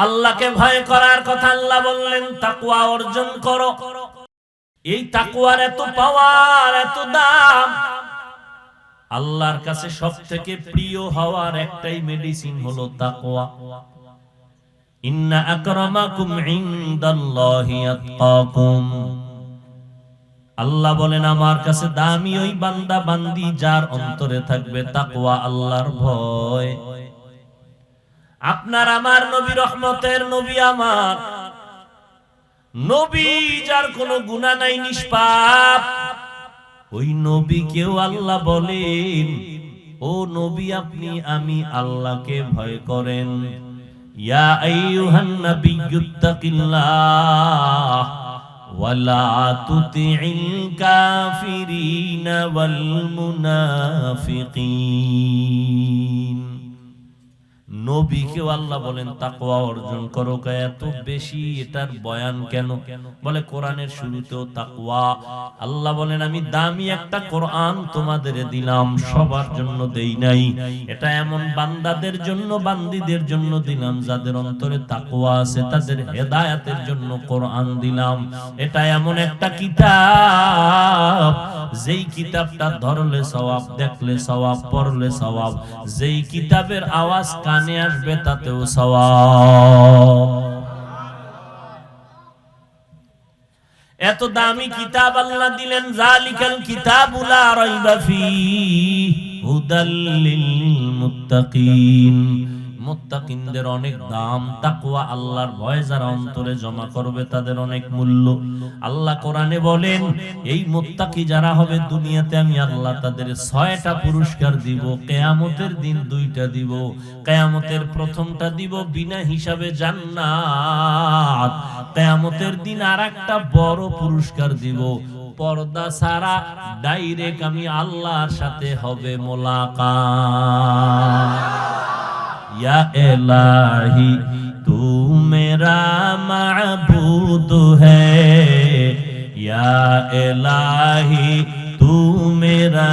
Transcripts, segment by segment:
আল্লাহকে ভয় করার কথা আল্লাহ বললেন, তাকওয়া অর্জন করো। এই তাকওয়ার এত পাওয়ার, এত দাম। আল্লাহর কাছে সবথেকে প্রিয় হওয়ার একটাই মেডিসিন হলো তাকওয়া। ইন্না আকরামাকুম ইনদাল্লাহি আতকাকুম। আল্লাহ বলেন, আমার কাছে দামি ওই বান্দা বান্দি যার অন্তরে থাকবে তাকওয়া, আল্লাহর ভয়। আপনার আমার নবী, রহমতের নবী, আমার নবী যার কোনো গুনাহ নাই, নিষ্পাপ, ওই নবীকেও আল্লাহ বলেন, ও নবী আপনি আমি আল্লাহকে ভয় করেন। ইয়া আইয়ুহান নাবিয়্যুত্তাকিল্লাহ ওয়ালা তুতিইল কাফিরিনা ওয়াল মুনাফিকিন। নবীকে আল্লাহ বলেন তাকওয়া অর্জন করো। এত বেশি এটার বয়ান কেন? বলে কোরআনের শুরুতেও তাকওয়া। আল্লাহ বলেন, আমি দামি একটা কোরআন তোমাদের দিলাম, সবার জন্য দেই নাই। এটা এমন বান্দাদের জন্য, বান্দীদের জন্য দিলাম যাদের অন্তরে তাকওয়া আছে, তাদের হেদায়েতের জন্য কোরআন দিলাম। এটা এমন একটা কিতাব, যেই কিতাবটা ধরলে সওয়াব, দেখলে সওয়াব, পড়লে সওয়াব, যেই কিতাবের আওয়াজ কানে আসবে তাতেও সওয়াব। এত দামি কিতাব আল্লাহ দিলেন, যালিকাল কিতাবু লা রাইবা ফীহি হুদাল লিল মুত্তাকিন। মুত্তাকিনদের অনেক দাম। তাকওয়া, আল্লাহর ভয় যারা অন্তরে জমা করবে তাদের অনেক মূল্য। আল্লাহ কোরআনে বলেন, এই মুত্তাকি যারা হবে দুনিয়াতে আমি আল্লাহ তাদের 6টা পুরস্কার দিব, কিয়ামতের দিন 2টা দিব। কিয়ামতের প্রথমটা দিব বিনা হিসাবে জান্নাত, কিয়ামতের দিন আরেকটা বড় পুরস্কার দিব, পর্দা ছাড়া ডাইরেক্ট আমি আল্লাহর সাথে হবে মোলাকাত। या इलाही तू मेरा माबूद है, या इलाही तू मेरा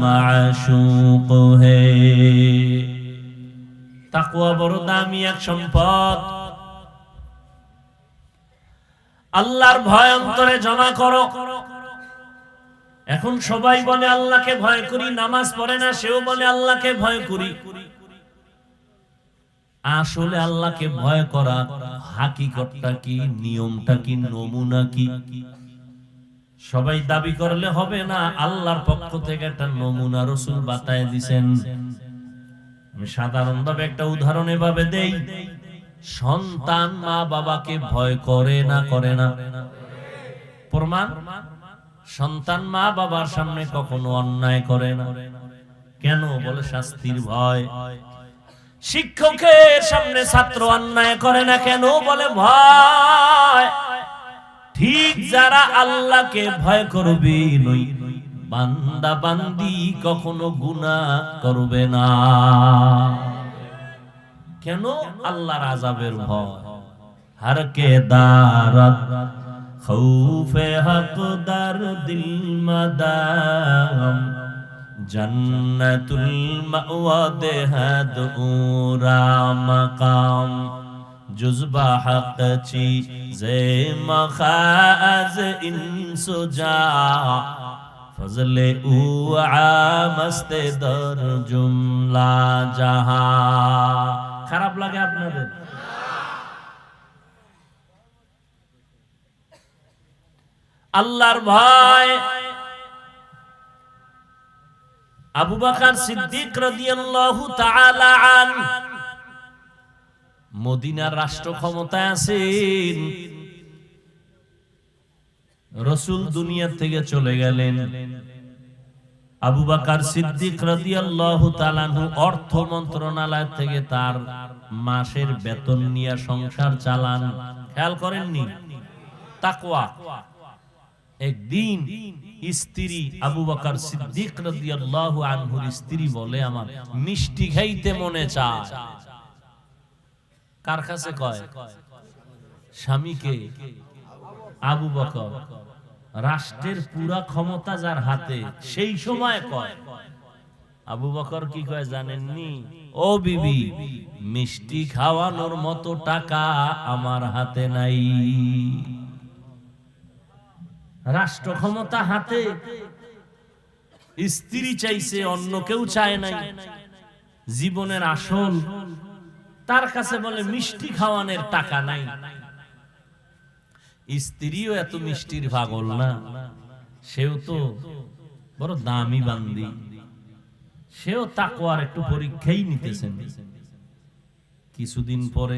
माशूक है। তাকওয়া বড় দামি এক সম্পদ। আল্লাহর ভয় অন্তরে জমা করো। এখন সবাই বলে আল্লাহকে ভয় করি, নামাজ পড়ে না সেও বলে আল্লাহকে ভয় করি। আসলে আল্লাহকে ভয় করা হাকিকতটা কি, নিয়মটা কি, নমুনা কি? সবাই দাবি করলে হবে না। আল্লাহর পক্ষ থেকে একটা নমুনা রাসূল বাতায় দিবেন। আমি সাধারণভাবে একটা উদাহরণ এভাবে দেই। সন্তান মা বাবাকে ভয় করে না, করে না? প্রমাণ, সন্তান মা বাবার সামনে কখনো অন্যায় করে না। কেন? বলে শাস্তির ভয়। শিক্ষকের সামনে ছাত্র অন্যায় করে না, কেন? বলে ভয়। ঠিক যারা আল্লাহকে ভয় করবে, নই বান্দা বান্দি কখনো গুনাহ করবে না। কেন? আল্লাহর আযাবের ভয়। হর কে দারত খৌফে হক দার দিল মাদাম, জন্নতুল মাওয়া দেহাদ উরা মাকাম, জুজবা হক চি জে মখাজ ইনসুজা, ফজলে উ আমস্তে দর জুমলা জাহা। খারাপ লাগে আপনাদের? আল্লাহর ভয়। আবু বকর সিদ্দিক রাদিয়াল্লাহু তাআলা আনহু মদিনার রাষ্ট্র ক্ষমতায় আছেন। রাসূল দুনিয়া থেকে চলে গেলেন। আবু বকর সিদ্দিক রাদিয়াল্লাহু তাআলা আনহু অর্থ মন্ত্রণালয় থেকে তার মাসের বেতন নিয়ে সংসার চালান। খেয়াল করেননি? তাকওয়া। একদিন স্ত্রী আবু বকর সিদ্দিক রাদিয়াল্লাহু আনহুর স্ত্রী বলে, আমার মিষ্টি খাইতে মনে চায়। কার কাছে কয়? স্বামীকে। আবু বকর, রাষ্ট্রের পুরা ক্ষমতা যার হাতে, সেই সময় কয় আবু বকর কি কয় জানেননি? ও বিবি, মিষ্টি খাওয়ানোর মতো টাকা আমার হাতে নাই। রাষ্ট্র ক্ষমতা হাতে, স্ত্রী চাইছে, অন্য কেউ চায় নাই, জীবনের আসল, তার কাছে বলে মিষ্টি খাওয়ানোর টাকা নাই। স্ত্রীও এত মিষ্টির পাগল না, সেও তো বড় দামি বান্দি, সেও তাকওয়ার একটু পরীক্ষাই নিতেছেন। কিছুদিন পরে,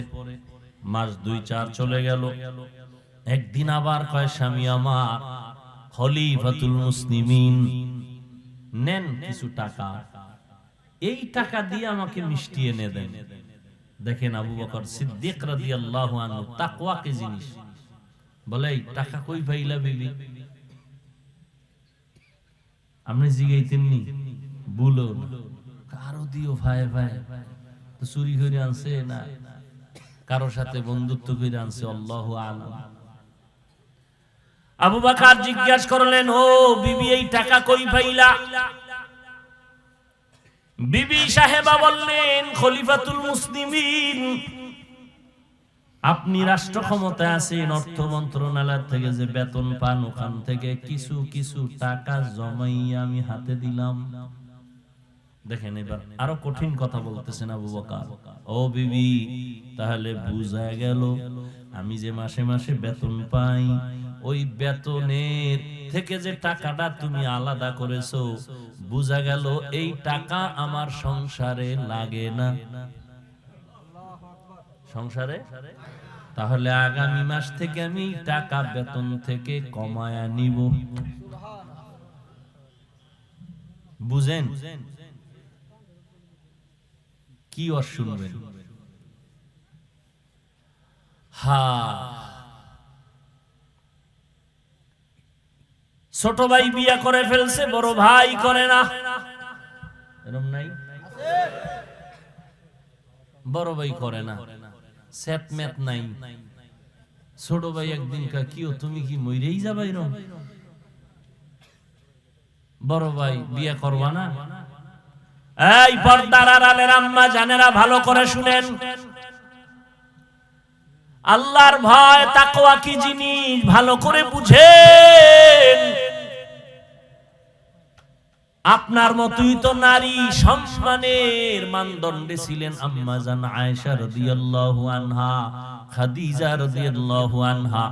মাস 2-4 চলে গেল, একদিন আবার কয় স্বামী আমার, খলিফাতুল মুসলিমিন, নেন কিছু টাকা, এই টাকা দিয়ে আমাকে মিষ্টি এনে দেন। দেখেন আবু বকর সিদ্দিক রাদিয়াল্লাহু আনহু তাকওয়া কি জিনিস। বলে টাকা কই পাইলা বিবি? আপনি জিগাইতেননি, বলো কারো দিও ভাই ভাই, তো চুরি করে আনছে না কারো সাথে বন্ধুত্ব করে আনছে, আল্লাহু আলাম। আবু বকর জিজ্ঞাসা করলেন, ও বিবি এই টাকা কই পাইলা? বিবি সাহেবা বললেন, খলিফাতুল মুসলিমিন, আপনি রাষ্ট্র ক্ষমতায় আছেন, অর্থ মন্ত্রণালয় থেকে যে বেতন পান ওখান থেকে কিছু কিছু টাকা জমাইয়া আমি হাতে দিলাম। দেখেন এবার আরো কঠিন কথা বলতেছেন আবু বকর। ও বিবি, তাহলে বুঝা গেল আমি যে মাসে মাসে বেতন পাই, ওই বেতনের থেকে যে টাকাটা তুমি আলাদা করেছো, বুঝা গেল এই টাকা আমার সংসারে লাগে না। সংসারে? তাহলে আগামী মাস থেকে আমি টাকা বেতন থেকে কমায়া নিব। বুঝেন কি আর শুনবেন? ছোট ভাই বিয়া করে ফেলছে, বড় ভাই করে না, এরকম নাই? বড় ভাই করে না, সেট মেট নাই। ছোট ভাই একদিন কা কিও তুমি কি মইরেই যাবা এরকম? বড় ভাই বিয়া করবা না? এই পর্দার আড়ালের আম্মা জানেরা ভালো করে শুনেন, আল্লাহর ভয় তাকওয়া কি জিনিস ভালো করে বুঝেন। আপনার মতই তো নারী সম্মানের মানদণ্ডে ছিলেন আম্মা জান আয়েশা রাদিয়াল্লাহু আনহা, খাদিজা রাদিয়াল্লাহু আনহা,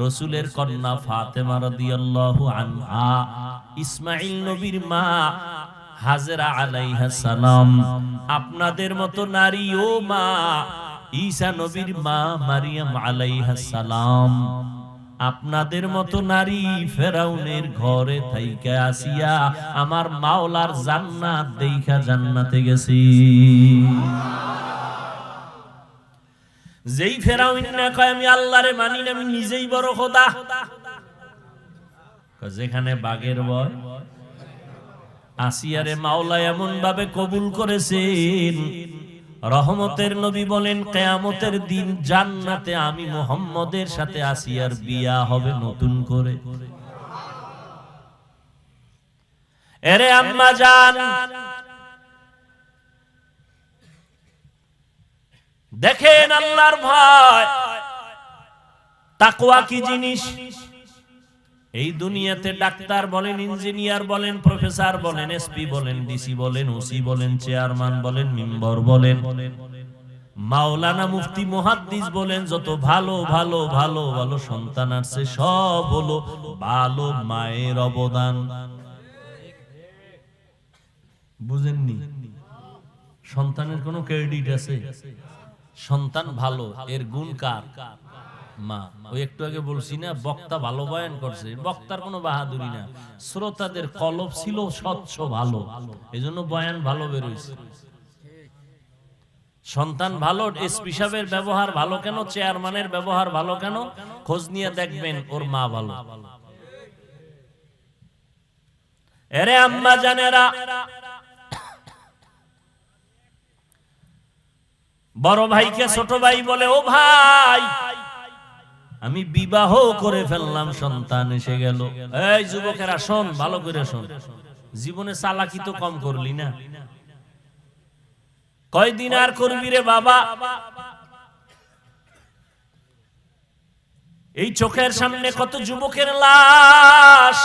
রাসূলের কন্যা ফাতেমা রাদিয়াল্লাহু আনহা, ইসমাঈল নবীর মা হাজরা আলাইহিস সালাম। আপনাদের মতো নারী ও মা ঈসা নবীর মা মারিয়াম আলাইহিস সালাম। আপনাদের মতো নারী ফেরাউনের ঘরে থাইকা আসিয়া আমার মাওলার জান্নাত দেইখা জান্নাতে গেছি। যেই ফেরাউন না কয় আমি আল্লাহরে মানি না, আমি নিজেই বড় খোদা, যেখানে বাঘের ভয়, আসিয়ারে মাওলা এমন ভাবে কবুল করেছেন, রহমতের নবী বলেন কিয়ামতের দিন জান্নাতে আমি মুহাম্মদের সাথে আসিয়ার বিয়া হবে নতুন করে। এরে আম্মা জান, দেখেন আল্লাহর ভয় তাকওয়া কি জিনিস। এই দুনিয়াতে ডাক্তার বলেন, ইঞ্জিনিয়ার বলেন, প্রফেসর বলেন, এসপি বলেন, ডিসি বলেন, ওসি বলেন, চেয়ারম্যান বলেন, মেম্বার বলেন, মাওলানা, মুফতি, মুহাদ্দিস বলেন, যত ভালো ভালো ভালো ভালো সন্তান আছে সব হলো ভালো মায়ের অবদান। বুঝেননি? সন্তানের কোনো ক্রেডিট আছে? সন্তান ভালো, এর গুণ কার? মা। ওই একটু আগে বলছি না, বক্তা ভালো বয়ান করছে, বক্তার কোনো বাহাদুরি না, শ্রোতাদের কলব ছিল স্বচ্ছ ভালো, এজন্য বয়ান ভালো বের হইছে। সন্তান ভালো, এসপি সাহেবের ব্যবহার ভালো কেন, চেয়ারম্যানের ব্যবহার ভালো কেন, খোঁজ নিয়ে দেখবেন ওর মা ভালো। এরে আম্মা জানেরা, বড় ভাইকে ছোট ভাই বলে, ও ভাই আমি বিবাহ করে ফেললাম, সন্তান এসে গেল। এই যুবকেরা শোন, ভালো করে শোন, জীবনে চালাকি তো কম করলি না, কয়দিন আর করবি রে বাবা? এই চোখের সামনে কত যুবকের লাশ,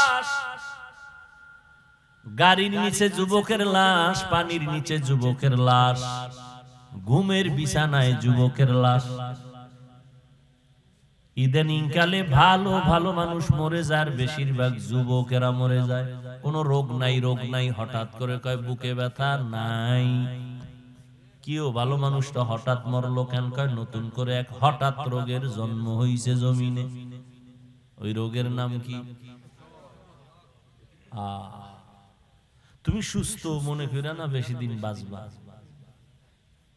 গাড়ির নিচে যুবকের লাশ, পানির নিচে যুবকের লাশ, ঘুমের বিছানায় যুবকের লাশ। ইদানিং কালে ভালো ভালো মানুষ মরে যায়, বেশিরভাগ যুবকেরা মরে যায়। কোনো রোগ নাই, হঠাৎ করে কয় বুকে ব্যথা নাই। কিও ভালো মানুষটা হঠাৎ মরলো কেন? কয় নতুন করে এক হঠাৎ রোগের জন্ম হইছে জমিনে। ওই রোগের নাম কি? তুমি সুস্থ মনে কইরা না বেশি দিন বাঁচবা,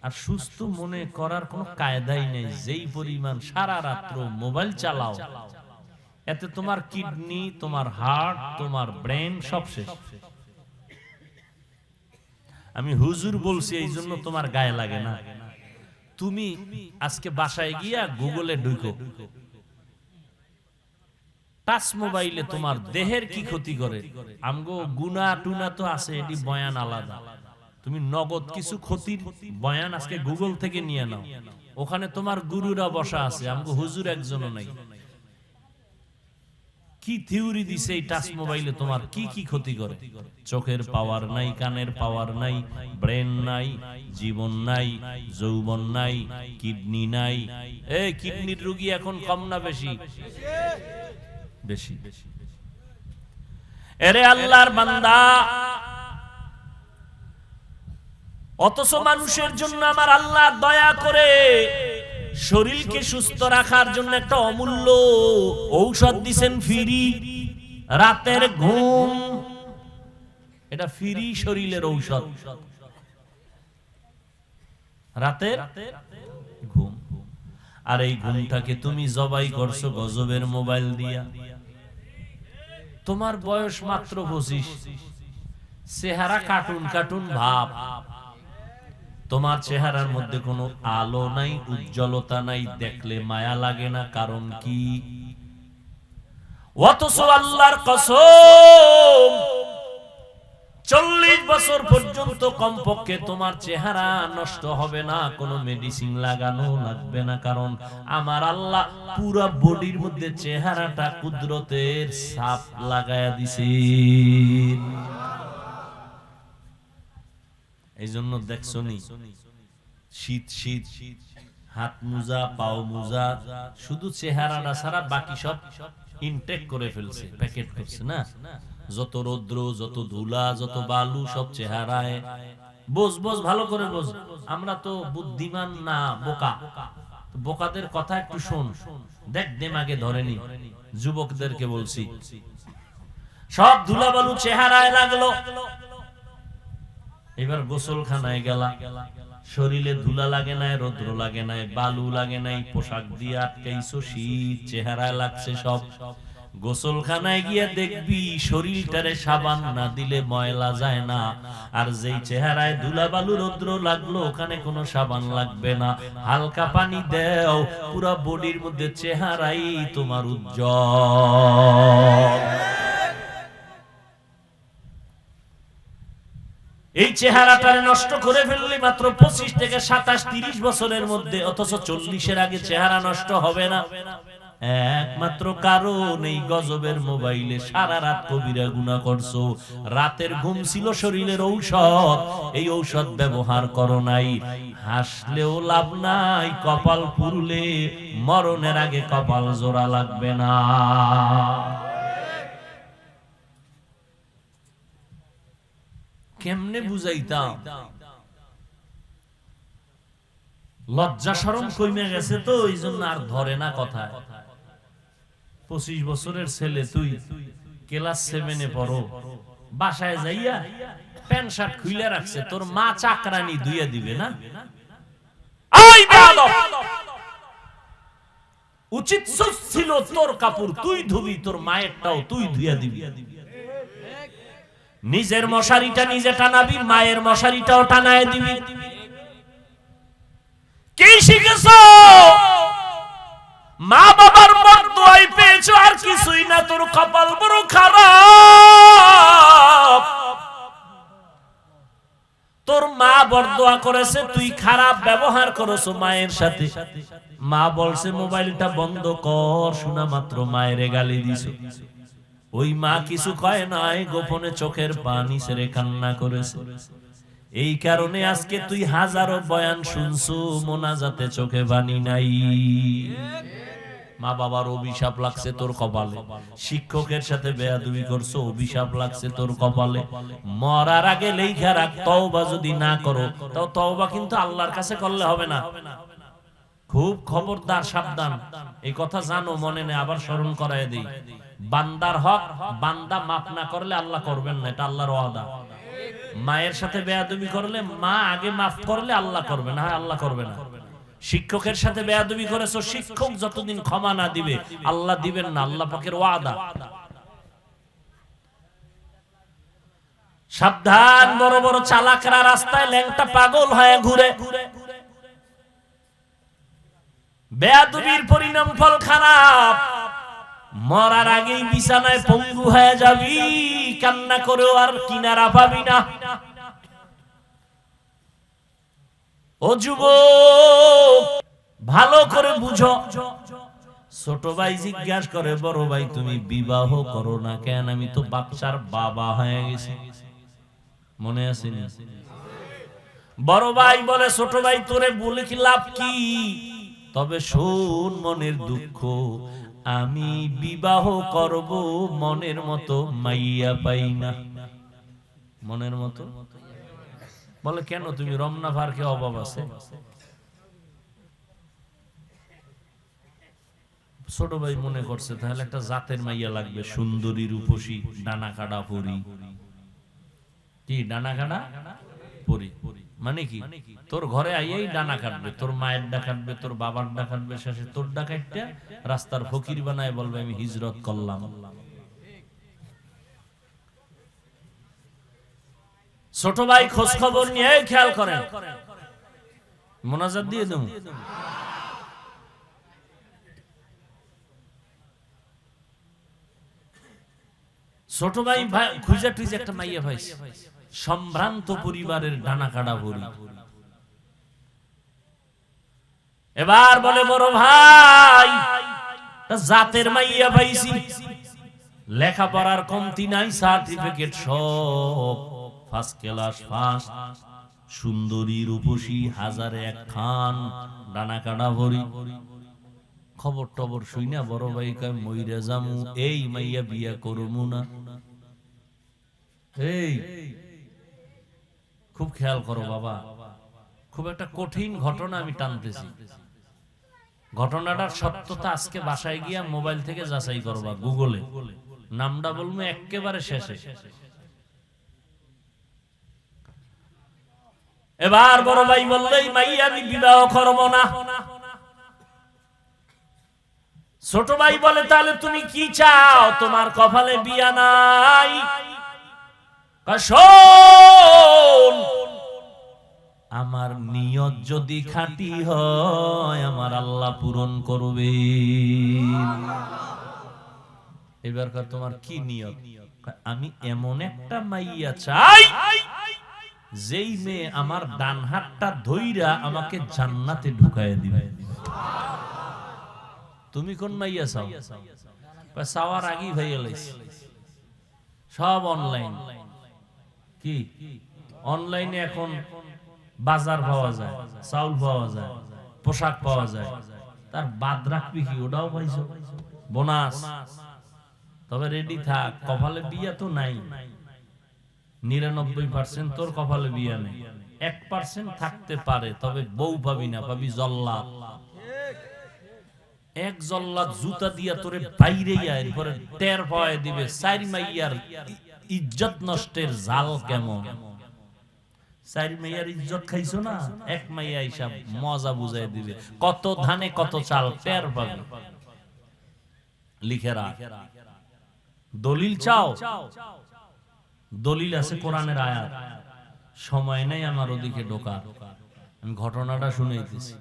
আর সুস্থ মনে করার কোনো কায়দাই নেই। যেই পরিমাণ সারা রাত্র মোবাইল চালাও, এতে তোমার কিডনি, তোমার হার্ট, তোমার ব্রেন সব শেষ। আমি হুজুর বলছি এই জন্য তোমার গায়ে লাগে না। তুমি আজকে বাসায় গিয়া গুগলে ঢুকো, টাচ মোবাইলে তোমার দেহের কি ক্ষতি করে। আমগো গুনা টুনা তো আছে, এটি বয়ান আলাদা। তুমি নগদ কিছু ক্ষতির বয়ান আজকে গুগল থেকে নিয়ে নাও, ওখানে তোমার গুরুরা বসা আছে, আমগো হুজুর একজনও নাই। কি থিওরি দিছে এই টাচ মোবাইলে তোমার কি কি ক্ষতি করে। চোখের পাওয়ার নাই, কানের পাওয়ার নাই, ব্রেন নাই, জীবন নাই, যৌবন নাই, কিডনি নাই। এই কিডনির রোগী এখন কম না বেশি? বেশি। এরে আল্লাহর বান্দা, অথচ মানুষের জন্য আমার আল্লাহ দয়া করে শরীরকে সুস্থ রাখার জন্য একটা অমূল্য ঔষধ দিবেন ফ্রি, রাতের ঘুম। এটা ফ্রি শরীরের ঔষধ, রাতের ঘুম। আর এই ঘুমটাকে তুমি জবাই করছো গজবের মোবাইল দিয়া। তোমার বয়স মাত্র 25, চেহারা কার্টুন কার্টুন ভাব, তোমার চেহারার মধ্যে কোনো আলো নাই, উজ্জ্বলতা নাই, দেখলে মায়া লাগে না। কারণ কি? অথচ আল্লাহর কসম 40 বছর পর্যন্ত কমপক্ষে তোমার চেহারা নষ্ট হবে না, কোনো মেডিসিন লাগানো লাগবে না। কারণ আমার আল্লাহ পুরো বডির মধ্যে চেহারাটা কুদরতের ছাপ লাগায়া দিছে। এই জন্য দেখছো নি শীত শীত হাত মোজা, পাও মোজা, শুধু চেহারাটা ছাড়া বাকি সব ইনটেক করে ফেলছে, প্যাকেট করছে না। যত রৌদ্র, যত ধুলা, যত বালু সব চেহারায়। বোঝ বোঝ, ভালো করে বোঝ। আমরা তো বুদ্ধিমান না, বোকা। বোকাদের কথা একটু শোন, দেখ দেমাগে ধরেনি। যুবকদেরকে বলছি, সব ধুলা বালু চেহারায় লাগলো। এবার গোসলখানায় গেলা, শরীরে ধুলা লাগে নাই, রৌদ্র লাগে নাই, বালু লাগে নাই, পোশাক দিয়ে আটকাইছো, শীত চেহারায় লাগছে সব। গোসলখানায় গিয়ে দেখবি শরীরটারে সাবান না দিলে ময়লা যায় না। আর যেই চেহারায় ধুলা বালু রৌদ্র লাগলো, ওখানে কোনো সাবান লাগবে না, হালকা পানি দেও, পুরো বডির মধ্যে চেহারাই তোমার উজ্জ্বল। এই চেহারাটারে নষ্ট করে ফেললে মাত্র 25 থেকে 27, 30 বছরের মধ্যে। অথচ 40-এর আগে চেহারা নষ্ট হবে না, একমাত্র কারণ এই গজবের মোবাইলে সারা রাত কবিরা গুনাহ করছো। রাতের ঘুম ছিল শরীরের ঔষধ, এই ঔষধ ব্যবহার করো নাই। হাসলেও লাভ নাই, কপাল পুরলে মরণের আগে কপাল জোড়া লাগবে না। কেমনে বুঝাইতাম? লজ্জা শরম কমে গেছে তো, এই জন্য আর ধরে না কথা। 25 বছরের ছেলে, তুই ক্লাস 7-এ পড়ো, বাসায় যাইয়া প্যান্ট শার্ট খুলে রাখছে, তোর মা চাকরানি ধুইয়া দিবে না? উচিত ছিল তোর কাপড় তুই ধুবি, তোর মায়েরটাও তুই ধুইয়া দিবি। নিজের মশারিটা নিজে টানাবি, মায়ের মশারিটাও টানায় দিবি। কি শিখেছো? মা বাবার বরদোয়াই পেয়েছো, আর কিছুই না। তোর কপাল বড় খারাপ। বরদোয়া করেছে, তুই খারাপ ব্যবহার করেছো মায়ের সাথে। মা বলছে মোবাইলটা বন্ধ কর, শোনা মাত্র মায়ের গালি দিছো। ওই মা কিছু কয় নাই, গোপনে চোখের পানি ছেড়ে কান্না করেছে। এই কারণে আজকে তুই হাজারো বয়ান শুনছো, মোনাজাতে চোখে পানি নাই। মা বাবার অভিশাপ লাগছে তোর কপালে, শিক্ষকের সাথে বেয়াদবি করছো, অভিশাপ লাগছে তোর কপালে। মরার আগে লেখা রাখ, তওবা যদি না করো তাও তওবা কিন্তু আল্লাহর কাছে করলে হবে না। খুব খবরদার, সাবধান। এই কথা জানো, মনে নেই, আবার স্মরণ করায় দিই। বান্দার হক বান্দা মাফ না করলে আল্লাহ করবেন না, এটা আল্লাহর ওয়াদা। মায়ের সাথে বেয়াদবি করলে মা আগে মাফ করলে আল্লাহ করবে না, আল্লাহ করবে না। শিক্ষকের সাথে বেয়াদবি করেছো, শিক্ষক যতদিন ক্ষমা না দিবে আল্লাহ দিবেন না, আল্লাহ পাকের ওয়াদা। সাবধান, বড় বড় চালাকরা রাস্তায় ল্যাংটা পাগল হয়ে ঘুরে। বেয়াদবির পরিণাম ফল খারাপ। মরার আগেই বিছানায় পঙ্গু হয়ে যাবি, কান্না করেও আর কিনারা পাবি না। ও যুবক, ভালো করে বুঝো। ছোট ভাই জিজ্ঞাসা করে, বড় ভাই তুমি বিবাহ করো না কেন? আমি তো বাচ্চার বাবা হয়ে গেছি। মনে আছে না? বড় ভাই বলে, ছোট ভাই তোরে বলে কি লাভ কি? তবে শোন মনের দুঃখ, আমি বিবাহ করব, মনের মতো মাইয়া পাই না। মনের মতো বলে, কেন? তুমি রমনা পার্কে অভাব আছে? ছোট ভাই মনে করছে তাহলে একটা জাতের মাইয়া লাগবে, সুন্দরী, রূপসী, ডানা কাটা পরি। কি ডানা কাটা পরি মানে কি? তোর ঘরে আইয়াই ডানা কাটবে, তোর মায়ের ডা কাটবে, তোর বাবার ডা কাটবে, শেষে তোর ডা কাটতে রাস্তার ফকির বানায় বলবে আমি হিজরত করলাম। ছোট ভাই খোঁজ খবর নিয়ে খেয়াল করেন, মোনাজাত দিয়ে দেব। ছোট ভাই খুঁজে টুইজে একটা মাইয়া পাইছে, সম্ভ্রান্ত পরিবারের ডানা কাটা ভরি। এবার বলে, বড় ভাই জাতের মাইয়া পাইছি, লেখাপড়ার কমতি নাই, সার্টিফিকেট সব ফার্স্ট ক্লাস ফার্স্ট, সুন্দরী, রূপসী, হাজারে এক খান, ডানা কাটা ভরি। খবর টবর শুই না বড় ভাই কয়, মইরা জামু, এই মাইয়া বিয়া করমু না। এই খুব খেয়াল করো বাবা, খুব একটা কঠিন ঘটনা আমি টানতেছি। ঘটনাটার সত্যতা আজকে বাসায় গিয়া মোবাইল থেকে যাচাই করবা, গুগলে নামটা বলবো একেবারে শেষে। এবার বড় ভাই বললেই মাইয়া আমি বিবাহ করব না। ছোট ভাই বলে, তাহলে তুমি কি চাও? তোমার কপালে বিয়া নাই? শোন, আমার নিয়ত যদি খাঁটি হয় আমার আল্লাহ পূরণ করবে। এবার তোমার কি নিয়ত? আমি এমন একটা মাইয়া চাই যেই মেয়ে আমার ডান হাতটা ধইরা আমাকে জান্নাতে ঢুকায় দিবে। তুমি কোন মাইয়া চাও? চাওয়ার আগেই হয়ে গেছে সব অনলাইন। কি অনলাইনে এখন বাজার পাওয়া যায়, চাউল পাওয়া যায়, পোশাক পাওয়া যায়, তার বাদ রাখবি কি? ওটাও পাইছো বোনাস। তবে রেডি থাক, কপালে বিয়া তো নাই। 99% তোর কপালে বিয়া নেই, 1% থাকতে পারে, তবে বউ পাবি না, পাবি জল্লাদ। এক জল্লাদ জুতা দিয়া তোরে বাইরে এরপরে টের পাওয়া দিবে চার মাইয়ার ইজ্জত নষ্টের জাল কেমন। চার মাইয়ার ইজ্জত খাইছো না, এক মাইয়া হিসাব মজা বুঝাই দিবে। কত ধানে কত চাল টের পাবে। লিখে রাখ। দলিল চাও? দলিল আছে কোরআনের আয়াত। সময় নাই আমার ওদিকে ঢোকার, আমি ঘটনাটা শুনে দিতেছি।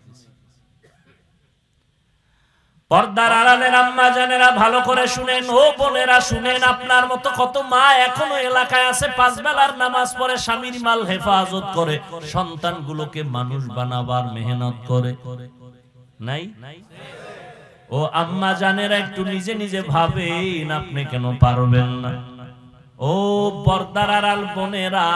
পর্দার আড়ালের আম্মা জানেরা ভালো করে শুনেন, ও বোনেরা শুনেন, আপনার মতো কত মা এখনো এলাকায় আছে, 5 বেলার নামাজ পড়ে, স্বামীর মাল হেফাজত করে, সন্তানগুলোকে মানুষ বানাবার মেহনত করে, নাই? ও আম্মা জানেরা একটু নিজে নিজে ভাবেন, আপনি কেন পারবেন না? ও পর্দার আড়াল বোনেরা,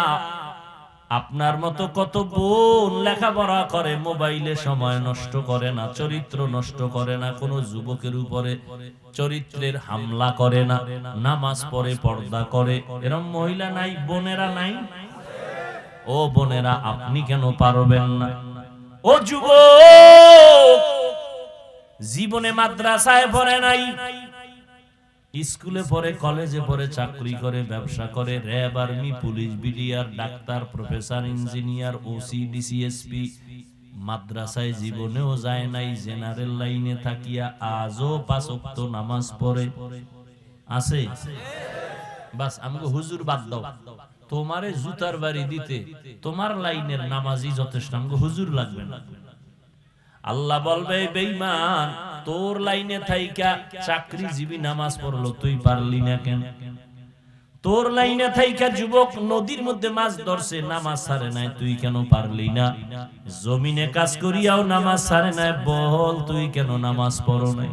আপনার মতো কত বোন লেখাপড়া করে, মোবাইলে সময় নষ্ট করে না, চরিত্র নষ্ট করে না, কোন যুবকের উপরে চরিত্রের হামলা করে না, নামাজ পড়ে, পর্দা করে, এরকম মহিলা নাই? বোনেরা নাই? ও বোনেরা, আপনি কেন পারবেন না? ও যুবক, জীবনে মাদ্রাসায় পড়ে নাই, স্কুলে পড়ে, কলেজে পড়ে, চাকরি করে, ব্যবসা করে, RAB, army, police, BDR, doctor, professor, engineer, OC, DC SP, মাদ্রাসায় জীবনেও যায় নাই, জেনারেল লাইনে থাকিয়া আজও 5 ওয়াক্ত নামাজ পড়ে আছে। বাস আমাকে হুজুর বাদ দাও, তোমারে জুতার বাড়ি দিতে তোমার লাইনের নামাজি যথেষ্ট, আমাকে হুজুর লাগবে না। আল্লাহ বলবে, বেঈমান, তোর লাইনে থাইকা চাকরিজীবী নামাজ পড়লো, তুই পারলি না কেন? তোর লাইনে থাইকা যুবক নদীর মধ্যে মাছ ধরছে, নামাজ ছাড়ে নাই, তুই কেন পারলি না? জমিনে কাজ করিয়াও নামাজ ছাড়ে নাই, বল তুই কেন নামাজ পড়ো নাই?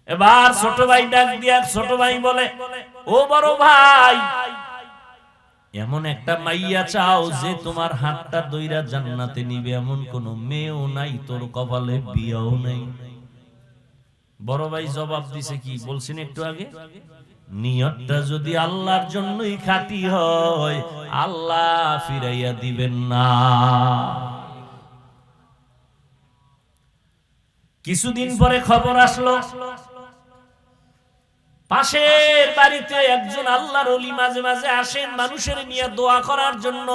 এবার ছোট ভাই ডাক দিয়া, ছোট ভাই বলে, ও বড় ভাই, এমন একটা মাইয়া চাও যে তোমার হাতটা দইরা জান্নাতে নিবে, এমন কোন মেয়েও নাই, তোর কপালে বিয়েও নাই। বড় ভাই জবাব দিছে, কি বলছেন একটু আগে? নিয়তটা যদি আল্লাহর জন্যই খাঁটি হয়, আল্লাহ ফিরাইয়া দিবেন না। কিছুদিন পরে খবর আসলো, পাশের বাড়িতে একজন আল্লাহর ওলি মাঝে মাঝে আসেন মানুষের নিয়ে দোয়া করার জন্য।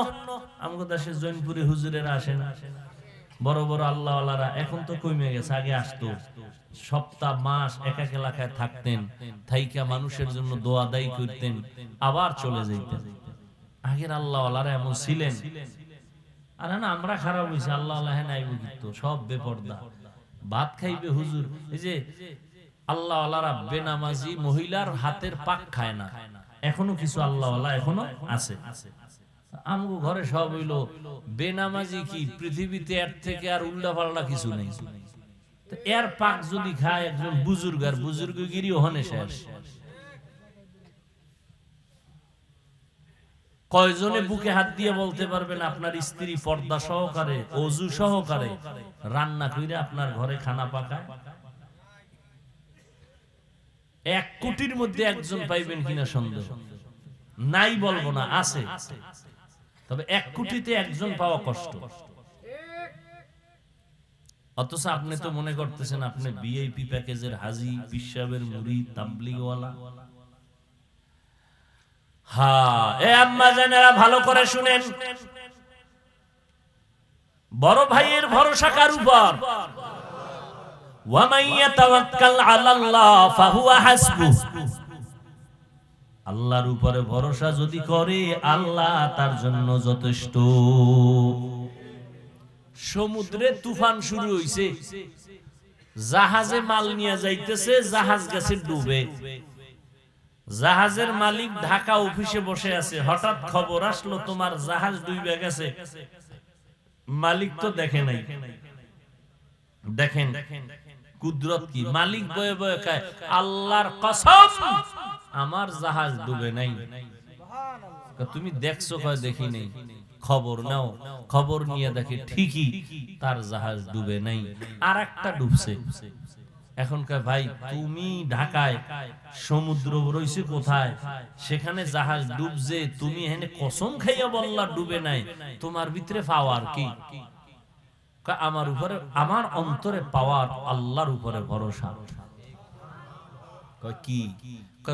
আমাদের দেশে জৈনপুরে হুজুরেরা আসেন, বড় বড় আল্লাহ ওয়ালারা, এখন তো কমে গেছে, আগে আসতো, সপ্তাহ মাস এক এক এলাকায় থাকতেন, থাইকা মানুষের জন্য দোয়া দায়ী করতেন, আবার চলে যেতেন। আগের আল্লাহ ওয়ালারা এমন ছিলেন। আর না, আমরা খারাপ হয়েছি, আল্লাহ আল্লাহ নাই বুঝতো, সব বেপরদা, ভাত খাইবে হুজুর। এই যে আল্লাহ ওয়ালারা বেনামাজি মহিলার হাতের পাক খায় না, এখনো কিছু আল্লাহ ওয়ালা এখনো আছে। আমগো ঘরে সব হইলো বেনামাজি, কি পৃথিবীতে এর থেকে আর উল্টা পাল্টা কিছু নেই। এর পাক যদি খায় একজন বুজুর্গ, আর বুজুর্গগিরি ওখানে শেষ। কয়জনে বুকে হাত দিয়ে বলতে পারবেন আপনার স্ত্রী পর্দা সহকারে, ওযু সহকারে রান্না কইরা আপনার ঘরে খানা পাকায়? 1 কোটির মধ্যে একজন পাইবেন কিনা সন্দেহ নাই, বলবো না, আছে। তবে 1 কোটিতে একজন পাওয়া কষ্ট। অথচ আপনি তো মনে করতেছেন আপনি ভিআইপি প্যাকেজের হাজী, পিসাবের মুরিদ, তাবলীগওয়ালা। হ্যাঁ, এ আম্মা জানেরা ভালো করে শুনেন, বড় ভাইয়ের ভরসা কার উপর? ওয়া মান ইয়াতাওয়াক্কাল আলাল্লাহ ফাহুয়া হাসবুহ। আল্লাহর উপরে ভরসা যদি করে, আল্লাহ তার জন্য যথেষ্ট। সমুদ্রে তুফান শুরু হইছে, জাহাজে মাল নিয়ে যাইতেছে, জাহাজ গেছে ডুবে। জাহাজের মালিক ঢাকা অফিসে বসে আছে, হঠাৎ খবর আসলো তোমার জাহাজ ডুবে গেছে। মালিক তো দেখে নাই। দেখেন কুদরত কি, মালিক বয়ে বয়ে খায়, আল্লাহর কসম আমার জাহাজ ডুবে নাই। তুমি দেখছো? কয় দেখি নাই। খবর নাও, খবর নিয়ে দেখে ঠিকই তার জাহাজ ডুবে নাই, আর একটা ডুবছে। এখন কয় ভাই তুমি ঢাকায়, সমুদ্র রইছে কোথায়, সেখানে জাহাজ ডুবছে, তুমি এখানে কসম খাইয়া বললা ডুবে নাই, তোমার ভিতরে পাওয়ার কি? আমার উপরে, আমার অন্তরে পাওয়ার আল্লাহর উপরে ভরসা। কি?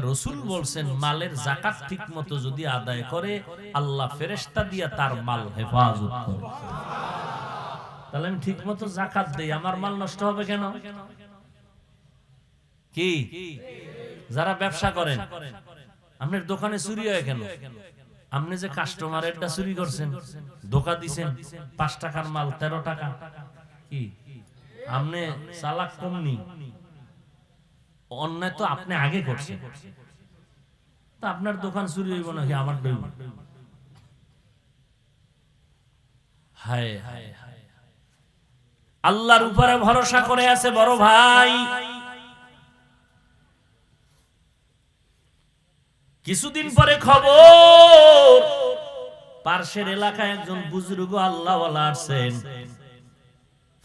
রাসূল বলছেন মালের যাকাত ঠিকমতো যদি আদায় করে, আল্লাহ ফেরেশতা দিয়া তার মাল হেফাজত করে। তাহলে আমি ঠিকমতো যাকাত দেই, আমার মাল নষ্ট হবে কেন? কি যারা ব্যবসা করেন, আপনার দোকানে চুরি হয় কেন? আপনি যে কাস্টমারেরটা চুরি করছেন, ধোকা দিছেন, 5 টাকার মাল 13 টাকা, কি আপনি চালাক কমনি, অন্যায় তো আপনি আগে করছেন, তা আপনার দোকান চুরি হইব নাকি আমার দইব? হায় হায় হায়, আল্লাহর উপরে ভরসা করে আছে বড় ভাই। কিছুদিন পরে খবর, পার্শ্বের এলাকায় একজন বুজুর্গ আল্লাহওয়ালা আসছেন,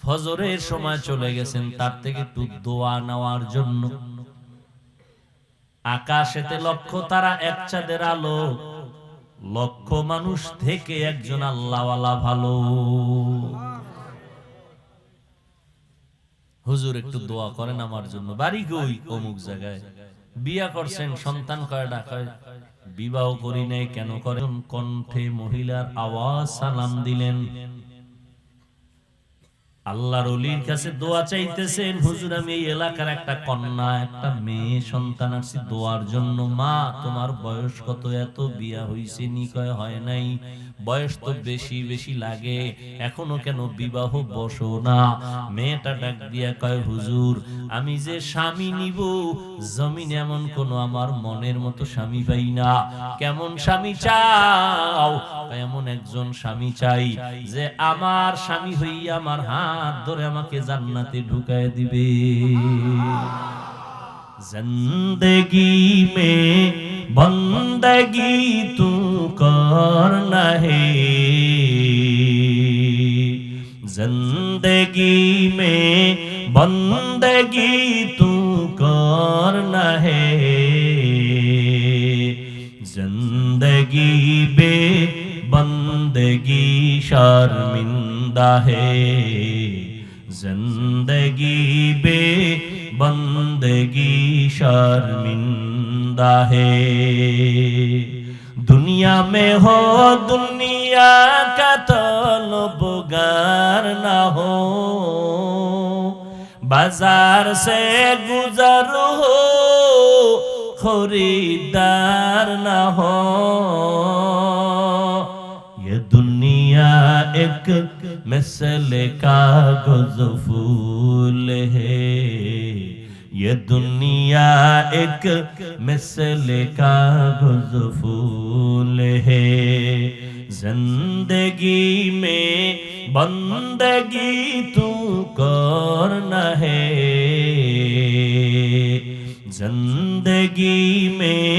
ফজরের সময় চলে গেছেন তার থেকে একটু দোয়া নেওয়ার জন্য। আকাশেতে লক্ষ তারা, এক চাঁদের আলো, লক্ষ মানুষ থেকে একজন আল্লাহওয়ালা ভালো। হুজুর একটু দোয়া করেন আমার জন্য, বাড়ি কই? অমুক জায়গায়। বিয়া করছেন, সন্তান কয়টা? কয় বিবাহ করি নাই। কেন করেন? কণ্ঠে মহিলার আওয়াজ, সালাম দিলেন। আল্লাহর ওলির কাছে দোয়া চাইতেছেন, হুজুর আমি এই এলাকার একটা কন্যা, একটা মেয়ে সন্তান আসছি দোয়ার জন্য। মা তোমার বয়স কত? এত, বিয়া হইছে নি? কয় হয় নাই। বয়স তো বেশি বেশি লাগে, এখনো কেন বিবাহ বসো না? মেয়েটা ডাক দিয়া কয় হুজুর আমি যে স্বামী নিব, জমিনে এমন কোন আমার মনের মতো স্বামী পাই না। কেমন স্বামী চাও? এমন একজন স্বামী চাই যে আমার স্বামী হইয়া আমার হাত ধরে আমাকে জান্নাতে ঢুকায় দিবে। जिंदगी में बंदगी तू करना है, जिंदगी में बंदगी तू करना है, जिंदगी बे बंदगी शर्मिंदा है, जिंदगी बे बंदगी शर्मिंदा है। दुनिया में हो दुनिया का तलबगार ना हो, बाजार से गुजर हो खरीदार ना हो। ये दुनिया एक मिसले कागज फूल है, ये दुनिया एक मिसले कागज फूल है, जिंदगी में बंदगी तू करना है, जिंदगी में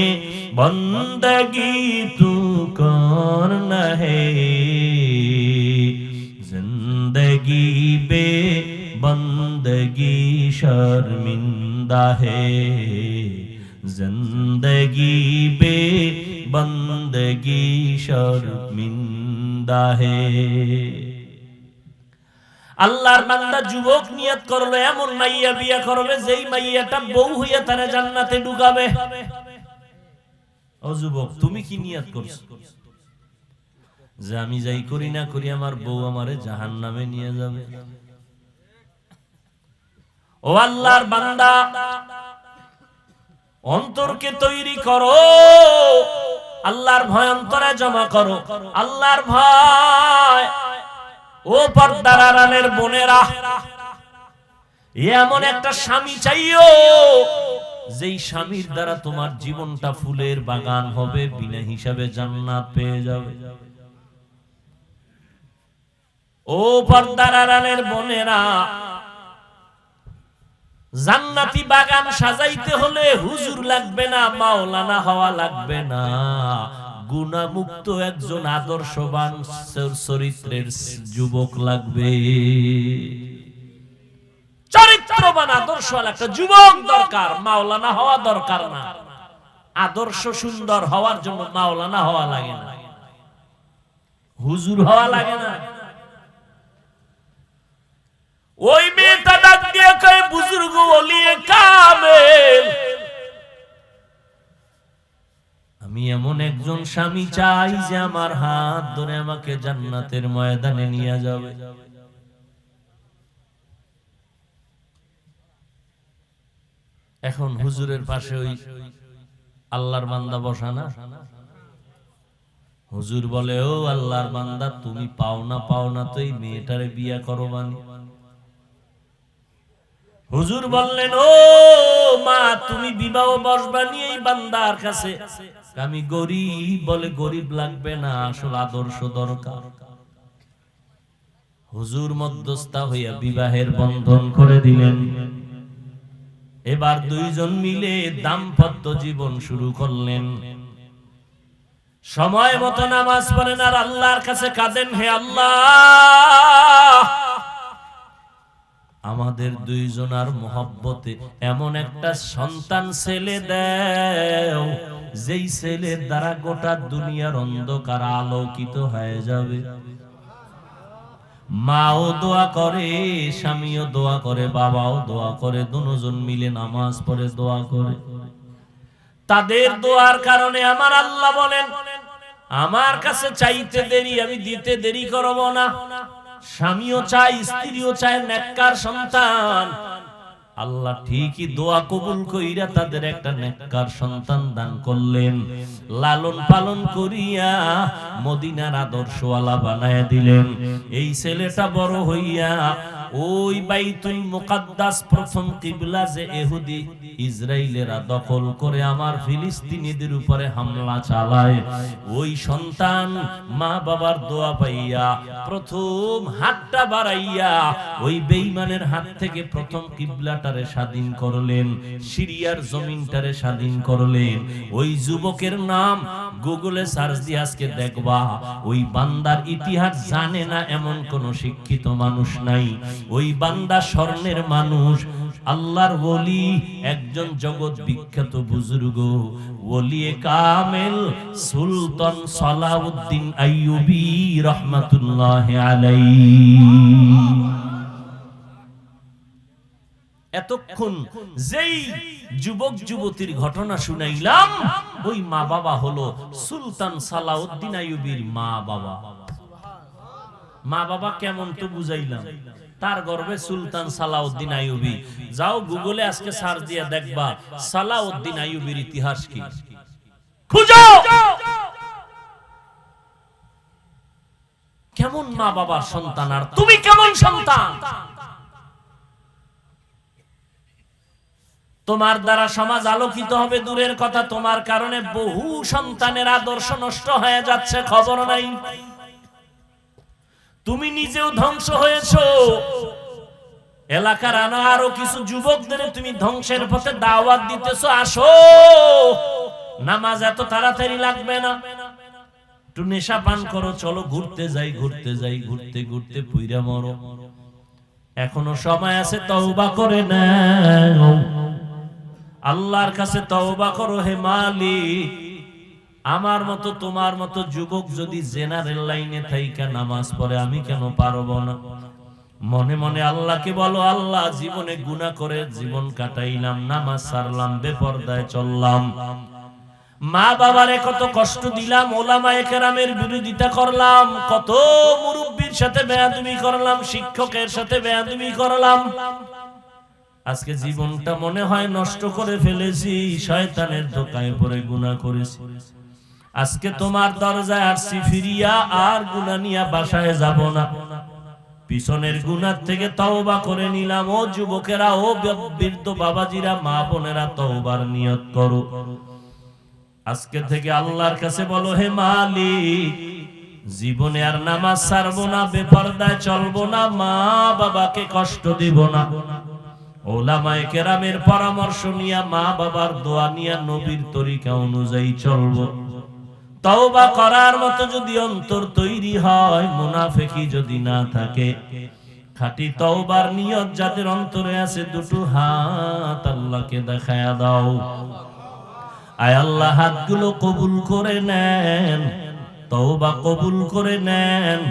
बंदगी तू करना है, जिंदगी बे बंदगी शर्मिंदा है, जिंदगी बे बंदगी शर्मिंदा है। আল্লাহর বান্দা যুবক নিয়ত করলো এমন মাইয়া বিয়া করবে যেই মাইয়াটা বউ হইয়া তারে জান্নাতে ঢুকাবে। ও যুবক তুমি কি নিয়ত করছো? যে আমি যাই করি না করি আমার বউ আমারে জাহান্নামে নিয়ে যাবে। ও আল্লাহর বান্দা অন্তরকে তৈরি করো, আল্লাহর ভয় অন্তরে জমা করো, আল্লাহর ভয়। ও পর্দার আড়ালের বোনেরা, এমন একটা স্বামী চাইও যেই স্বামীর দ্বারা তোমার জীবনটা ফুলের বাগান হবে, বিনা হিসাবে জান্নাত পেয়ে যাবে। ও পর্দার আড়ালের বোনেরা, জান্নাতি বাগান সাজাইতে হলে হুজুর লাগবে না, মাওলানা হওয়া লাগবে না, গুনাহমুক্ত একজন আদর্শবান চরিত্রের যুবক লাগবে। চরিত্রবান আদর্শওয়ালা একটা যুবক দরকার, মাওলানা হওয়া দরকার না। আদর্শ সুন্দর হওয়ার জন্য মাওলানা হওয়া লাগে না, হুজুর হওয়া লাগে না। ওই মেয়েটা ডাক দিয়ে কয় বুজুর্গ ওলিয়ে কামেল, আমি এমন একজন স্বামী চাই যে আমার হাত ধরে আমাকে জান্নাতের ময়দানে নিয়ে যাবে। এখন হুজুরের পাশে ওই আল্লাহর বান্দা বসা না, হুজুর বলে ও আল্লাহর বান্দা তুমি পাও না তো এই মেয়েটারে বিয়া করো বানি। হুজুর বললেন, ও মা, তুমি বিবাহ বসবা নিয়ে এই বান্দার কাছে। আমি গরিব। বলে গরিব লাগবে না, আসল আদর্শ দরকার। হুজুর মধ্যস্থা হইয়া বিবাহের বন্ধন করে দিলেন। এবার দুইজন মিলে দাম্পত্য জীবন শুরু করলেন। সময় মতো নামাজ পড়েন আর আল্লাহর কাছে কাঁদেন, হে আল্লাহ, আমাদের দুইজনার মহব্বতে এমন একটা সন্তান ছেলে দাও, যেই ছেলের দ্বারা গোটা দুনিয়ার অন্ধকার আলোকিত হয়ে যাবে। মাও দোয়া করে, স্বামীও দোয়া করে, বাবাও দোয়া করে, দুজন মিলে নামাজ পড়ে দোয়া করে। তাদের দোয়ার কারণে আমার আল্লাহ বলেন, আমার কাছে চাইতে দেরি, আমি দিতে দেরি করব না। স্বামীও চায়, স্ত্রীও চায় নেককার সন্তান। আল্লাহ ঠিকই দোয়া কবুল কইরা তাদের একটা নেককার সন্তান দান করলেন। লালন পালন করিয়া মদিনার আদর্শওয়ালা বানায়া দিলেন। এই ছেলেটা বড় হইয়া ওই বাইতুল মুকাদ্দাস, প্রথম কিবলা যে ইহুদি ইসরাইলেরা দখল করে আমার ফিলিস্তিনিদের উপরে হামলা চালায়, ওই সন্তান মা বাবার দোয়া পাইয়া প্রথম হাতটা বাড়াইয়া ওই বেঈমানের হাত থেকে প্রথম কিবলাটারে স্বাধীন করলেন, সিরিয়ার জমিনটারে স্বাধীন করলেন। ওই যুবকের নাম গুগলে সার্চ দিয়ে আজকে দেখবা, ওই বান্দার ইতিহাস জানে না এমন কোন শিক্ষিত মানুষ নাই। ওই বান্দা স্বর্ণের মানুষ, আল্লাহর ওলি, একজন জগৎ বিখ্যাত বুজুর্গ, ওলিয়ে কামেল সুলতান সালাউদ্দিন আইয়ুবী রাহমাতুল্লাহি আলাইহি। এতক্ষণ যেই যুবক যুবতীর ঘটনা শুনাইলাম, ওই মা বাবা হলো সুলতান সালাউদ্দিন আইয়ুবীর মা বাবা। মা বাবা কেমন তো বুঝাইলাম, তার গর্ভে সুলতান সালাউদ্দিন আইয়ুবী। যাও গুগলে আজকে সার্চ দিয়ে দেখবা সালাউদ্দিন আইয়ুবীর ইতিহাস কি, খুঁজো কেমন মা বাবার সন্তান, আর তুমি কেমন সন্তান। তোমার দ্বারা সমাজ আলোকিত হবে দূরের কথা, তোমার কারণে বহু সন্তানের আদর্শ নষ্ট হয়ে যাচ্ছে, খবর নাই। তুমি নিজেও ধ্বংস হয়েছো, এলাকার আরো কিছু যুবকদের তুমি ধ্বংসের পথে দাওয়াত দিতেছো। আসো, নামাজ এত তাড়াতাড়ি লাগবে না, একটু নেশা পান করো, চলো ঘুরতে যাই, ঘুরতে যাই, ঘুরতে ঘুরতে পুইরা মরো। এখনো সময় আছে, তওবা করে নাও, আল্লাহর কাছে তওবা করো। হে মালিক, আমার মতো তোমার মতো যুবক যদি জেনারেল লাইনে থাইকা নামাজ পড়ে, আমি কেন পারবো না? মনে মনে আল্লাহকে বলো, আল্লাহ, জীবনে গুনাহ করে জীবন কাটাইলাম, নামাজ ছাড়লাম, বেপরদায় চললাম, মা বাবারে কত কষ্ট দিলাম, ওলামায়ে কেরামের বিরোধিতা করলাম, কত মুরব্বির সাথে বেয়াদবি করলাম, শিক্ষকের সাথে বেয়াদবি করলাম। আজকে জীবনটা মনে হয় নষ্ট করে ফেলেছি, শয়তানের ধোঁকায় পড়ে গুনাহ করেছি। আজকে তোমার দরজায় আসছি ফিরিয়া, আর গুনাহ নিয়ে বাসায় যাব না। পিছনের গুনাহ থেকে তওবা করে নিলাম। ও যুবকেরা, ও বৃদ্ধ বাবাজিরা, মা বোনেরা, তওবার নিয়ত করো। আজকে থেকে আল্লাহর কাছে বলো, হে মালিক, জীবনে আর নামাজ ছাড়বো না, বেপরদায় চলবো না, মা বাবাকে কষ্ট দিব না। ওলামায়ে কেরামের পরামর্শ নিয়া, মা বাবার দোয়া নিয়া, নবীর তরিকা অনুযায়ী চলবো। তওবা করার মতো যদি অন্তর তৈরি হয়, মুনাফিকি যদি না থাকে, খাঁটি তওবার নিয়ত যাদের অন্তরে আছে, দুটো হাত আল্লাহকে দেখায়া দাও। আয় আল্লাহ, হাতগুলো কবুল করে নেন, তওবা কবুল করে নেন,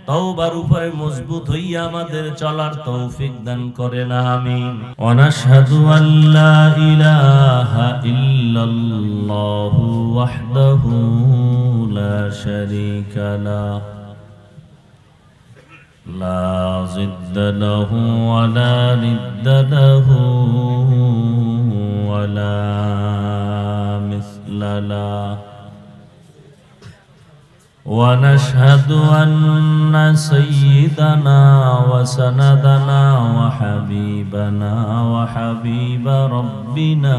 তওবার উপরে মজবুত হইয়া আমাদের চলার তৌফিক দান করেন, আমিন। ওয়া নাশহাদু আল্লা ইলাহা ইল্লাল্লাহু ওয়াহদাহু লা শারীকা লাহু লা জিদ্দা লাহু ওয়া লা নিদ্দা লাহু ওয়া লা মিসলা লাহু ونشهد أن سيدنا وسندنا وحبيبنا وحبيب ربنا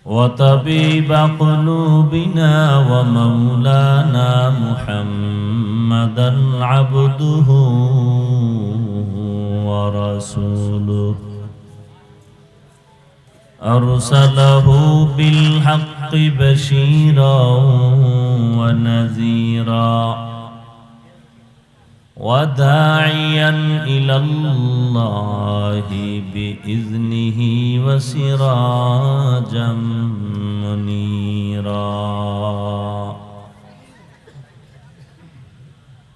وطبيب قلوبنا ومولانا محمدا عبده ورسوله أرسله بالحق بشيرا ونذيرا وداعيا إلى الله بإذنه وسراجا منيرا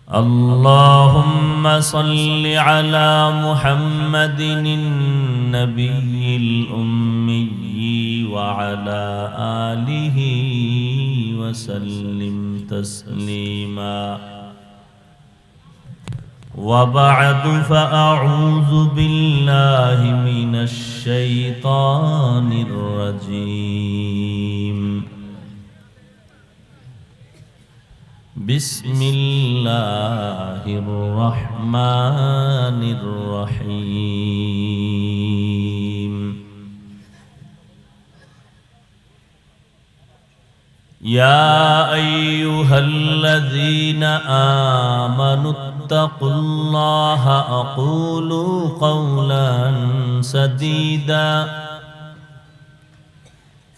اللهم صل على محمد النبي الأمي وعلى آله وسلم تسليما وبعد فأعوذ بالله من الشيطان الرجيم بسم الله الرحمن الرحيم يا أيها الذين آمنوا اتقوا الله أقولوا قولا سديدا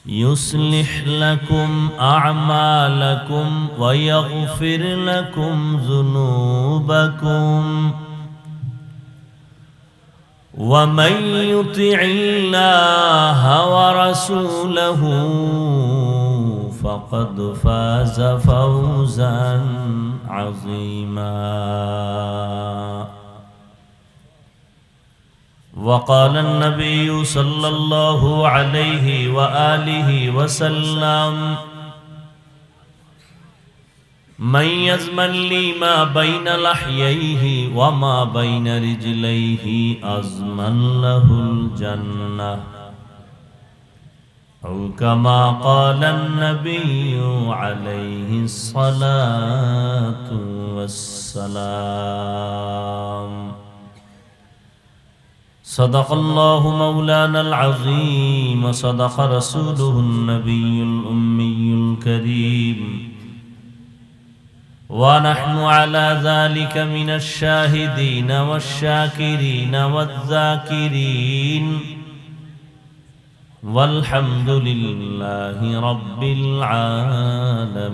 يصلح لكم أعمالكم ويغفر لكم ذنوبكم ومن يطع الله ورسوله فقد فاز فوزا عظيما وقال النبي صلى الله عليه وآله وسلم من يزمن لي ما بين لحييه وما بين رجليه أزمن له الجنة أو كما قال النبي عليه الصلاة والسلام صدق الله مولانا العظيم وصدق رسوله النبي الأمي الكريم ونحن على ذلك من الشاهدين والشاكرين والذاكرين والحمد لله رب العالمين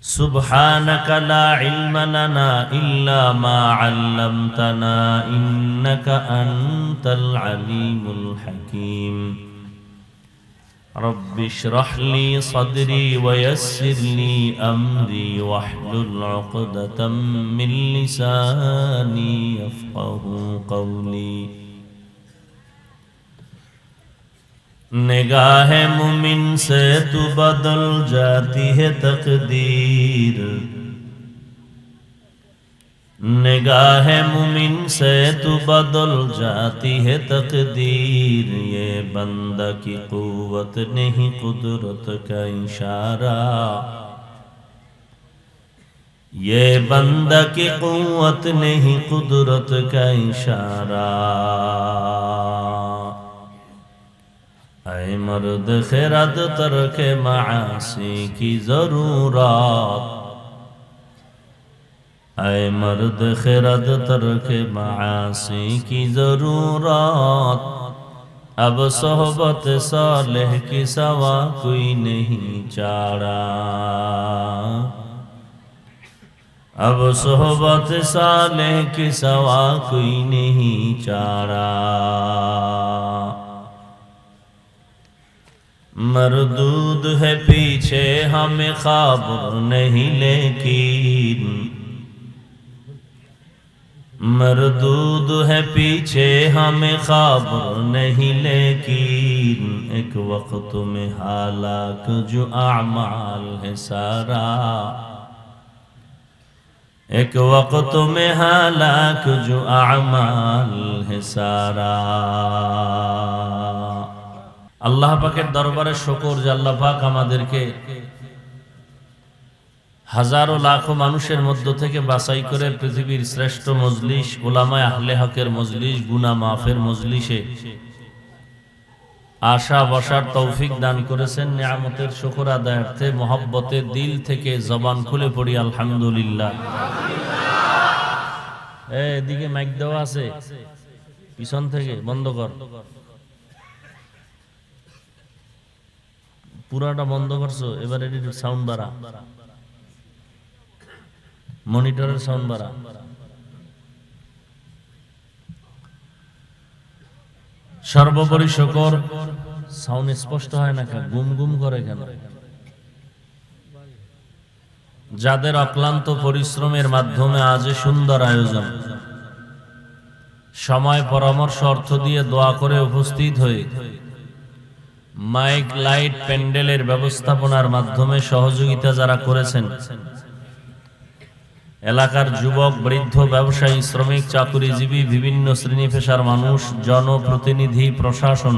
سبحانك لا علم لنا إلا ما علمتنا إنك أنت العليم الحكيم رب اشرح لي صدري ويسر لي أمري واحلل عقدة من لساني يفقه قولي निगाह मुमिन से तू बदल जाती है तकदीर निगाह मुमिन से तू बदल जाती है तकदीर ये बंदा की कुव्वत नहीं कुदरत का इशारा ये बंदा की कुव्वत नहीं कुदरत का इशारा ऐ मर्द खिरद तरक मासी की जरूरत ऐ मर्द खिरद तरक मासी की जरूरत अब सोहबत सालेह की सवा कोई नहीं चारा अब सोहबत सालेह की सवा कोई नहीं चारा मरदूद है पीछे हमें ख्वाब नहीं लेकिन मरदूद है पीछे हमें ख्वाब नहीं लेकिन एक वक्त में हालाक जो आमाल है सारा एक वक्त में हालाक जो आमाल है सारा আল্লাহ পাকের দরবারে শুকর যে আল্লাহ পাক আমাদেরকে হাজারো লাখো মানুষের মধ্য থেকে বাছাই করে পৃথিবীর শ্রেষ্ঠ মজলিস উলামায়ে আহলে হকের মজলিস গুনাহ মাফের মজলিসে আশা বসার তৌফিক দান করেছেন। নিয়ামতের শুকর আদায়ার্থে মহব্বতে দিল থেকে জবান খুলে পড়ি আলহামদুলিল্লাহ। এদিকে মাইক দেওয়া আছে, পিছন থেকে বন্ধ কর, পুরাটা বন্ধ করছো। এবার এটির সাউন্ড বাড়া, মনিটরের সাউন্ড বাড়া। সর্বোপরি শুকর। সাউন্ড স্পষ্ট হয় না কেন? গুম গুম করে কেন? যাদের অক্লান্ত পরিশ্রমের মাধ্যমে আজ সুন্দর আয়োজন, সময় পরামর্শ অর্থ দিয়ে দোয়া করে উপস্থিত হয়ে মাইক লাইট প্যান্ডেলের ব্যবস্থাপনার মাধ্যমে সহযোগিতা যারা করেছেন, এলাকার যুবক বৃদ্ধ ব্যবসায়ী শ্রমিক চাকুরিজীবী বিভিন্ন শ্রেণী পেশার মানুষ জনপ্রতিনিধি প্রশাসন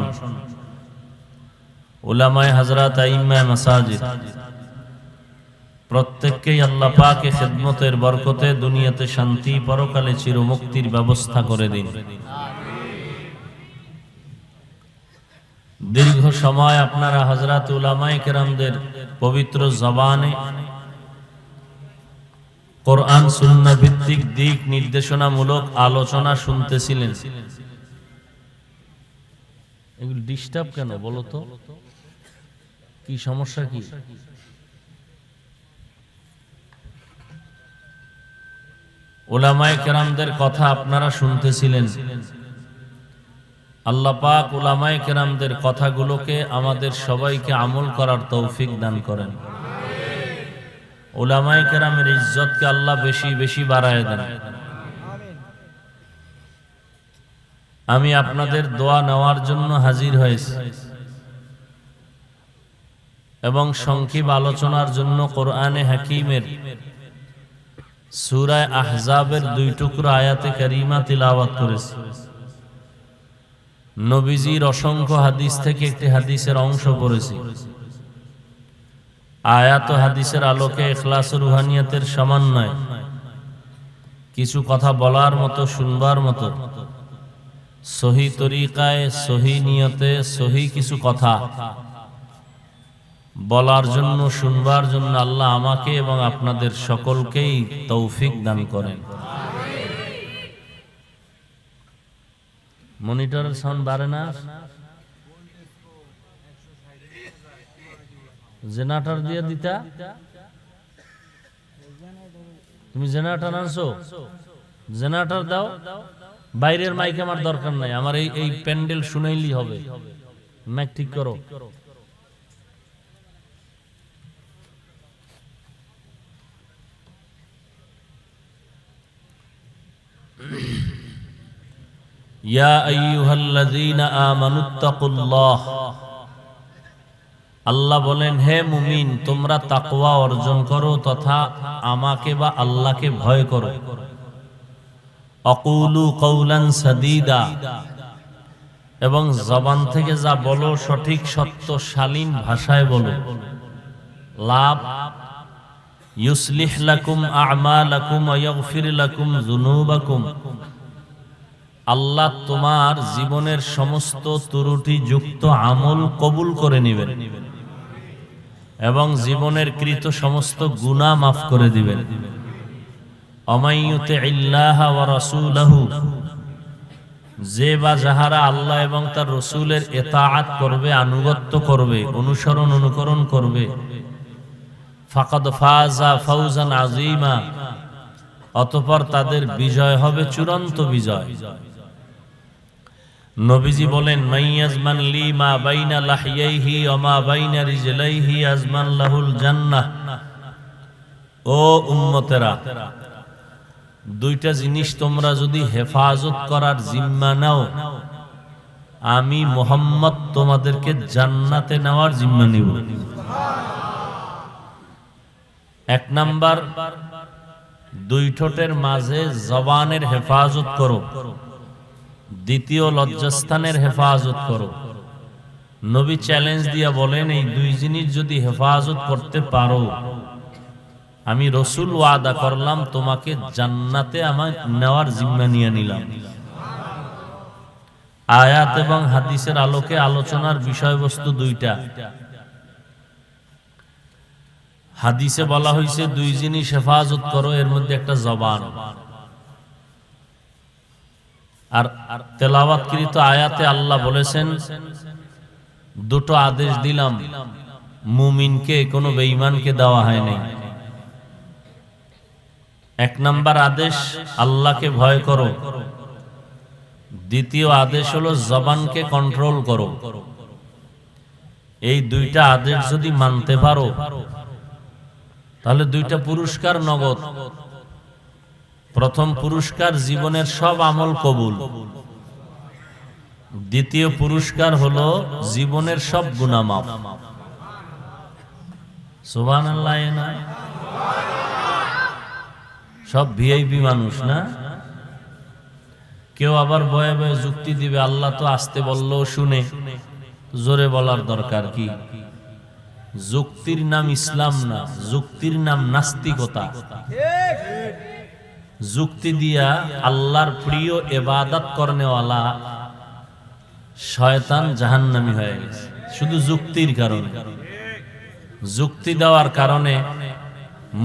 উলামায়ে হযরত আইম্মায়ে মাসাজিদ প্রত্যেককেই আল্লাহ পাকে খেদমতের বরকতে দুনিয়াতে শান্তি পরকালে চিরমুক্তির ব্যবস্থা করে দিন। দীর্ঘ সময় আপনারা হযরত উলামায়ে কেরামদের পবিত্র জবানে কোরআন সুন্নাহ ভিত্তিক দিক নির্দেশনামূলক আলোচনা শুনতেছিলেন। এগুলো ডিস্টার্ব কেন বলো তো? কি সমস্যা? কি উলামায়ে কেরামদের কথা আপনারা শুনতেছিলেন। আল্লাহ পাক উলামায়ে কেরামদের কথাগুলোকে আমাদের সবাইকে আমল করার তৌফিক দান করেন। উলামায়ে কেরামের ইজ্জতকে আল্লাহ বেশি বেশি বাড়ায় দেন। আমি আপনাদের দোয়া নেওয়ার জন্য হাজির হয়েছি এবং সংক্ষিপ্ত আলোচনার জন্য কোরআনে হাকিমের সূরা আহজাবের 2 টুকরো আয়াতে কারিমা তিলাওয়াত করেছি। নবীজির অসংখ্য হাদিস থেকে একটি হাদিসের অংশ পড়েছি। আয়াত ও হাদিসের আলোকে ইখলাস ও রুহানিয়াতের সমন্বয়ে কিছু কথা বলার মতো, শুনবার মতো, সহি তরিকায় সহি নিয়তে সহি কিছু কথা বলার জন্য, শুনবার জন্য আল্লাহ আমাকে এবং আপনাদের সকলকেই তৌফিক দান করেন। মনিটরের সাউন্ড বাড়ে না? জেনারেটর দিয়ে দিতা? তুমি জেনারেটর আনছো? জেনারেটর দাও। বাইরের মাইক আমার দরকার নাই, আমার এই প্যান্ডেল শুনাইলি হবে। মাইক ঠিক করো। ইয়া আইয়ুহাল্লাযীনা আমানুত্তাকুল্লাহ, আল্লাহ বলেন হে মুমিন তোমরা তাকওয়া অর্জন করো তথা আমাকে বা আল্লাহকে ভয় করো। আকুলু কওলান সাদীদা, এবং জবান থেকে যা বলো সঠিক সত্য শালীন ভাষায় বলো। লাভ ইউসলিহ লাকুম আ'মালাকুম ওয়া ইয়াগফির লাকুম যুনুবাকুম, আল্লাহ তোমার জীবনের সমস্ত ত্রুটি যুক্ত আমল কবুল করে নেবেন এবং জীবনের কৃত সমস্ত গুনাহ মাফ করে দিবেন। আমাইয়ুতিল্লাহ ওয়া রাসূলাহু, যে বা যাহারা আল্লাহ এবং তার রাসূলের ইতাআত করবে, আনুগত্য করবে, অনুসরণ অনুকরণ করবে, ফাকাদ ফাজা ফাওজান আযীমা, অতঃপর তাদের বিজয় হবে চূড়ান্ত বিজয়। নবীজি বলেন মাইয়াজমান লি মা বাইনা লাহইয়াইহি ওয়া মা বাইনা রিজলাইহি আজমান লাহুল জান্নাহ। ও উম্মতেরা, দুইটা জিনিস তোমরা যদি হেফাজত করার জিম্মা নাও, আমি মুহাম্মদ তোমাদেরকে জান্নাতে নেওয়ার জিম্মা নিব। এক নাম্বার, দুই ঠোঁটের মাঝে জবানের হেফাজত করো। দ্বিতীয়, লজ্জাস্থানের হেফাজত করো। নবী চ্যালেঞ্জ দিয়া বলেন, এই দুই জিনিস যদি হেফাজত করতে পারো, আমি রসুল ওয়াদা করলাম তোমাকে জান্নাতে আমার নেওয়ার জিম্মা নিয়ে নিলাম। আয়াত এবং হাদিসের আলোকে আলোচনার বিষয়বস্তু দুইটা। হাদিসে বলা হয়েছে দুই জিনিস হেফাজত করো, এর মধ্যে একটা জবান। আর তেলাওয়াতকৃত আয়াতে আল্লাহ বলেছেন দুটো আদেশ দিলাম, মুমিনকে কোনো বেঈমানকে দেওয়া হয় নাই। এক নাম্বার আদেশ আল্লাহকে ভয় করো, দ্বিতীয় আদেশ হলো জবানকে কন্ট্রোল করো। এই দুইটা আদেশ যদি মানতে পারো তাহলে দুইটা পুরস্কার নগদ। প্রথম পুরস্কার জীবনের সব আমল কবুল, দ্বিতীয় পুরস্কার হলো জীবনের সব গুনাহ মাফ। সুবহানাল্লাহ। না সব ভিআইপি মানুষ না, কেউ আবার বয়ে বয়ে যুক্তি দিবে আল্লাহ তো আসতে বললেও শুনে, জোরে বলার দরকার কি? যুক্তির নাম ইসলাম না, যুক্তির নাম নাস্তিকতা। যুক্তি দিয়া আল্লাহর প্রিয় ইবাদত করনেওয়ালা শয়তান জাহান্নামী হয়ে গেছে শুধু যুক্তির কারণে। যুক্তি দেওয়ার কারণে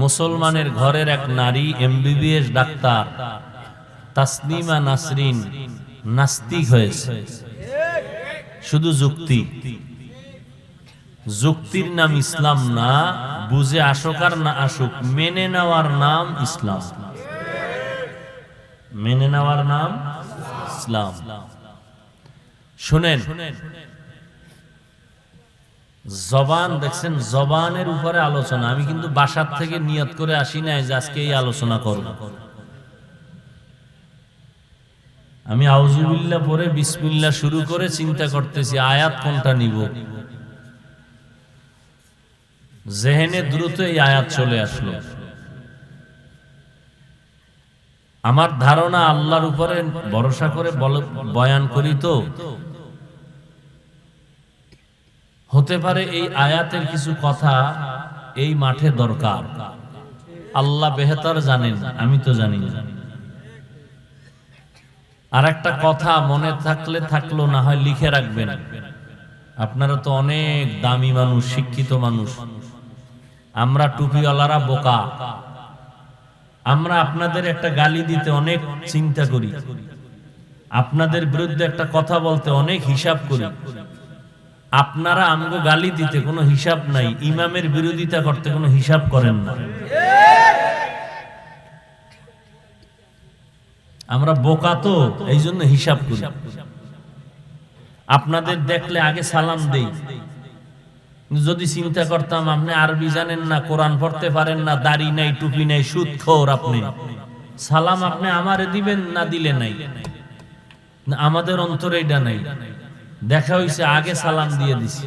মুসলমানের ঘরের এক নারী এমবিবিএস ডাক্তার তাসনিমা নাসরিন নাস্তিক হয়েছে শুধু যুক্তি। যুক্তির নাম ইসলাম না, বুঝে আসুক আর না আসুক, মেনে নেওয়ার নাম ইসলাম। মেনে নেওয়ার নাম ইসলাম। শুনেন, জবান দেখছেন, জবানের উপরে আলোচনা। আমি কিন্তু বাসার থেকে নিয়ত করে আসি নাই যে আজকে এই আলোচনা করব। আমি আউযুবিল্লাহ পরে বিসমিল্লাহ শুরু করে চিন্তা করতেছি আয়াত কোনটা নিব। জেহেনে দ্রুত এই আয়াত চলে আসলো। আমার ধারণা আল্লাহর উপরে ভরসা করে বয়ান করি তো হতে পারে এই আয়াতের কিছু কথা এই মাঠে দরকার। আল্লাহ বেহতর জানেন, আমি তো জানি না। আর একটা কথা মনে থাকলে থাকলো, না হয় লিখে রাখবেন। আপনারা তো অনেক দামি মানুষ, শিক্ষিত মানুষ। আমরা টুপিওয়ালারা বোকা। আমরা আপনাদের একটা গালি দিতে অনেক চিন্তা করি, আপনাদের বিরুদ্ধে একটা কথা বলতে অনেক হিসাব করি। আপনারা আমগো গালি দিতে কোনো হিসাব নাই, ইমামের বিরোধিতা করতে কোনো হিসাব করেন না। আমরা বোকা তো, এই জন্য হিসাব করি। আপনাদের দেখলে আগে সালাম দেই। যদি চিন্তা করতাম আপনি আরবি জানেন না, কোরআন পড়তে পারেন না, দাড়ি নাই, টুপি নাই, সুদখোর, আপনি সালাম আপনি আমারে দিবেন না দিলে নাই। আমাদের অন্তরে এটা নাই। দেখা হইছে আগে সালাম দিয়ে দিছি।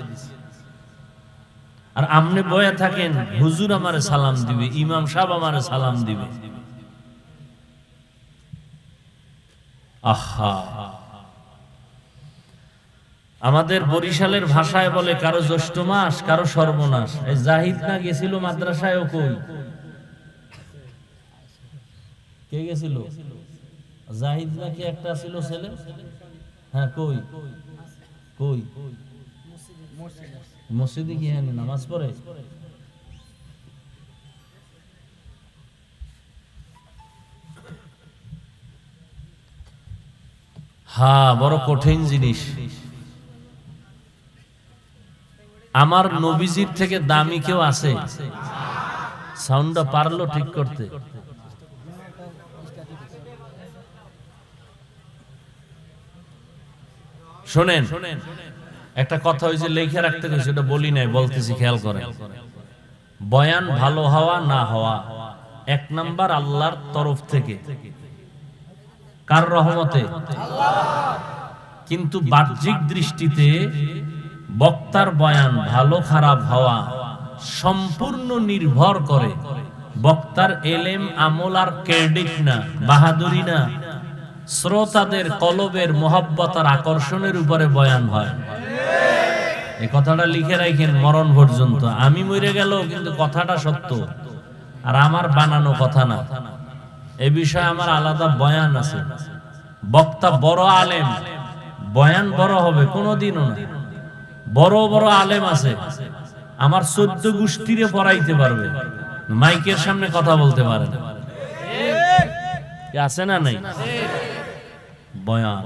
আর আপনি বয়ে থাকেন হুজুর আমারে সালাম দিবে, ইমাম সাহেব আমারে সালাম দিবে। আহা, আমাদের বরিশালের ভাষায় বলে কারো জ্যৈষ্ঠ মাস, কারো সর্বনাশ। এই জাহিদ না গেছিল মাদ্রাসায়, ও কই? কে গেছিল? জাহিদ নাকি একটা ছিল ছেলে? হ্যাঁ, কই কই? মসজিদে গিয়ে নামাজ পড়ে। হ্যাঁ, বড় কঠিন জিনিস। আমার নবীজির থেকে দামি কেউ আছে? সাউন্ডটা পারলো ঠিক করতে? শোনেন, একটা কথা হয়েছে লেখা রাখতে গেছে, ওটা বলি নাই, বলতেছি, খেয়াল করেন। বয়ান ভালো হওয়া না হওয়া এক নাম্বার আল্লাহর তরফ থেকে। কার রহমতে? কিন্তু বাহ্যিক দৃষ্টিতে বক্তার বয়ান ভালো খারাপ হওয়া সম্পূর্ণ নির্ভর করে বক্তার এলেম, আমল আর ক্রেডিট না, বাহাদুরি না, শ্রোতাদের কলবের মোহাব্বত আর আকর্ষণের উপরে বয়ান হয়। এই কথাটা লিখে রাখেন মরণ পর্যন্ত। আমি মরে গেল কিন্তু কথাটা সত্য, আর আমার বানানো কথা না। এ বিষয়ে আমার আলাদা বয়ান আছে। বক্তা বড় আলেম, বয়ান বড় হবে কোনোদিনও না। বড় বড় আলেম আছে, আমার 14 গোষ্ঠীরে পড়াইতে পারবে, মাইকের সামনে কথা বলতে পারে না। আছে না নাই? বয়ান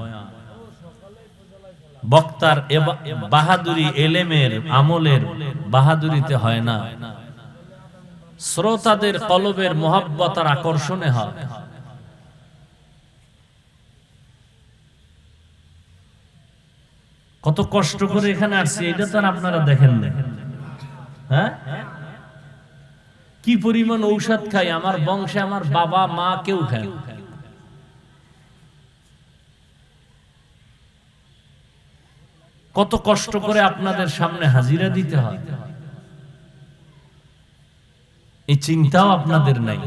বক্তার বাহাদুরি এলেমের আমলের বাহাদুরিতে হয় না, শ্রোতাদের কলবের মোহাব্বত আর আকর্ষণে হয়। কত কষ্ট করে এখানে আসছি, এটা তো আপনারা দেখেন না। হ্যাঁ, কি পরিমাণ ঔষধ খাই আমার বংশে, আমার বাবা মা কেউ খায়। কত কষ্ট করে আপনাদের সামনে হাজিরা দিতে হয়, এই চিন্তাও আপনাদের নাই।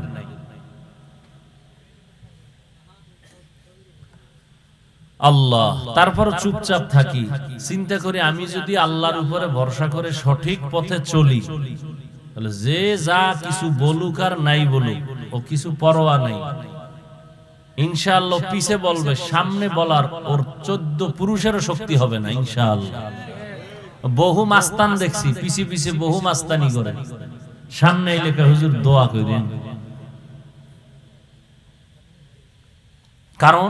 আল্লাহ, তারপর চুপচাপ থাকি, চিন্তা করি আমি যদি আল্লাহর উপরে ভরসা করে সঠিক পথে চলি, তাহলে যে যা কিছু বলুক আর নাই বলুক, ও কিছু পরোয়া নাই। ইনশাআল্লাহ পিছে বলবে, সামনে বলার ওর 14 পুরুষেরও শক্তি হবে না ইনশাআল্লাহ। বহু মাস্তান দেখছি পিছে পিছে বহু মাস্তানি করে, সামনে এলাকা হুজুর দোয়া করেন। কারণ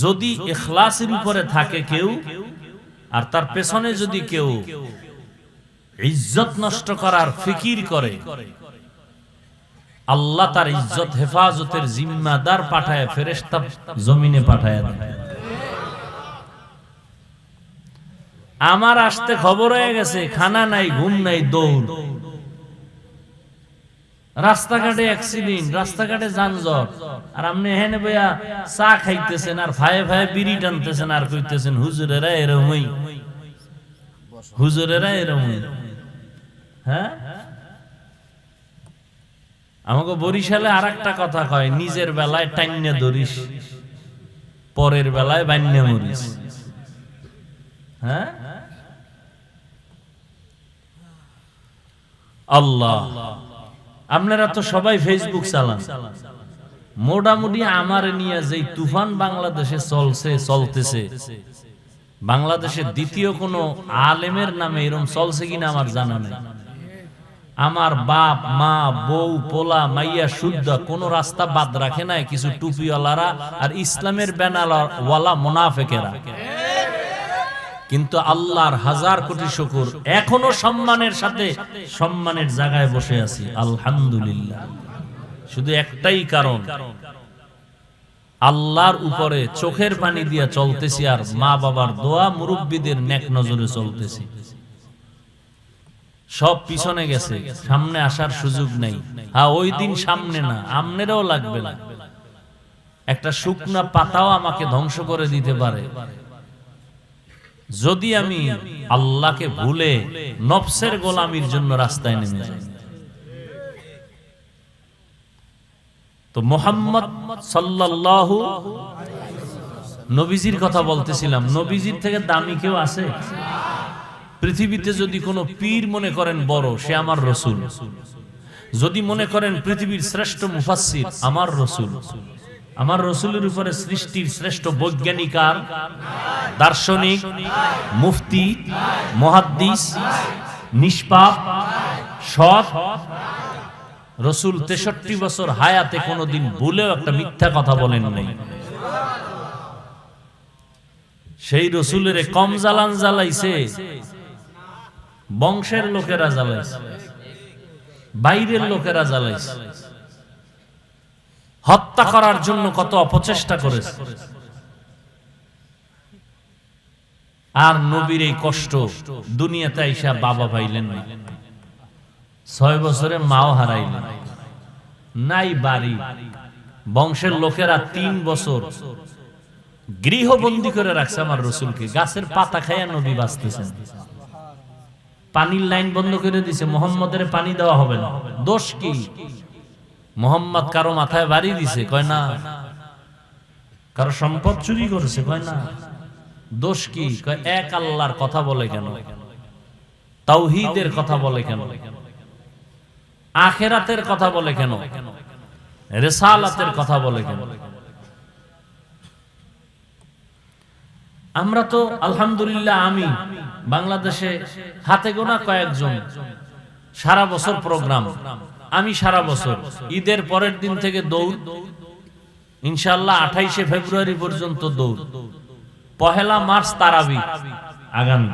যদি ইখলাসের উপরে থাকে কেউ, আর তার পেছনে যদি কেউ ইজ্জত নষ্ট করার ফিকির করে, আল্লাহ তার ইজ্জত হেফাজতের জিম্মাদার পাঠায়, ফেরেশতা জমিনে পাঠায় দেন। আমার আসতে খবর হয়ে গেছে, খানা নাই ঘুম নাই দৌড়, রাস্তাঘাটে অ্যাক্সিডেন্ট, রাস্তাঘাটে যানজট, আর আপনি এখানে বইয়া চা খাইতেছেন আর ভাইয়ে ভাইয়ে বিড়ি টানতেছেন আর কইতেছেন হুজুরেরা এরমই, হুজুরেরা এরমই। হ্যাঁ, আমাকে বরিশালে আর একটা কথা কয়, নিজের বেলায় টাইন্যা ধরিস, পরের বেলায় বান্যা মরিস। হ্যাঁ, আল্লাহ, আপনারা তো সবাই ফেসবুক চালান, মোটামুটি আমার নিয়ে যে তুফান বাংলাদেশে চলতেছে, বাংলাদেশের দ্বিতীয় কোন আলেমের নামে এরকম চলছে কিনা আমার জানা নেই। আমার বাপ মা বউ পোলা মাইয়া শুদ্ধ কোন রাস্তা বাদ রাখে নাই, কিছু টুপিওয়ালারা আর ইসলামের ব্যানারওয়ালা মুনাফিকেরা। কিন্তু আল্লাহর হাজার কোটি শুকর, এখনো সম্মানের সাথে সম্মানের জায়গায় বসে আছি আলহামদুলিল্লাহ। শুধু একটাই কারণ, আল্লাহর উপরে চোখের পানি দিয়া চলতেছি, আর মা বাবার দোয়া মুরব্বীদের নেক নজরে চলতেছি। সব পিছনে গেছে, সামনে আসার সুযোগ নেই। হ্যাঁ, ওই দিন সামনে না, আমনেরও লাগবে না। একটা শুকনা পাতাও আমাকে ধ্বংস করে দিতে পারে যদি আমি আল্লাহকে ভুলে নফসের গোলামির জন্য রাস্তায় নেমে যাই। তো মুহাম্মদ সাল্লাল্লাহু নবীজির কথা বলতেছিলাম, নবীজির থেকে দামি কেউ আছে পৃথিবীতে? যদি কোনো পীর মনে করেন বড়, সে আমার রসুল। যদি মনে করেন পৃথিবীর শ্রেষ্ঠ মুফাসসির, আমার রসুল। আমার রসুলের উপরে সৃষ্টির শ্রেষ্ঠ বৈজ্ঞানিক আর দার্শনিক, মুফতি, মুহাদ্দিস, নিষ্পাপ, সৎ রসুল 63 বছর হায়াতে কোনোদিন ভুলেও একটা মিথ্যা কথা বলেন নাই। সেই রসুলের কম জ্বালান জ্বালাইছে বংশের লোকেরা, জ্বালাইছে বাইরের লোকেরা, জ্বালাইছে হত্যা করার জন্য কত অপচেষ্টা করেছে। আর নবীর এই কষ্ট দুনিয়াতে আইসা বাবা পাইলেন না, 6 বছরে মাও হারাইলেন, নাই বাড়ি। বংশের লোকেরা 3 বছর গৃহবন্দী করে রাখছে আমার রসুলকে। গাছের পাতা খাইয়া নবী বাঁচতেছেন। পানির লাইন বন্ধ করে দিছে, মুহাম্মদের পানি দেওয়া হবে না। দোষ কি? মুহাম্মদ কারো মাথায় বাড়ি দিছে? কয় না। কারো সম্পদ চুরি করেছে? কয় না। দোষ কি? কয় এক আল্লাহর কথা বলে কেন? তাওহীদের কথা বলে কেন? আখিরাতের কথা বলে কেন? রিসালাতের কথা বলে কেন? আমরা তো আলহামদুলিল্লাহ, আমি বাংলাদেশে হাতে গোনা কয়েকজন সারা বছর প্রোগ্রাম, আমি সারা বছর ঈদের পরের দিন থেকে দৌড়, ইনশাআল্লাহ 28শে ফেব্রুয়ারি পর্যন্ত দৌড়, 1 মার্চ তারাবি আগামী।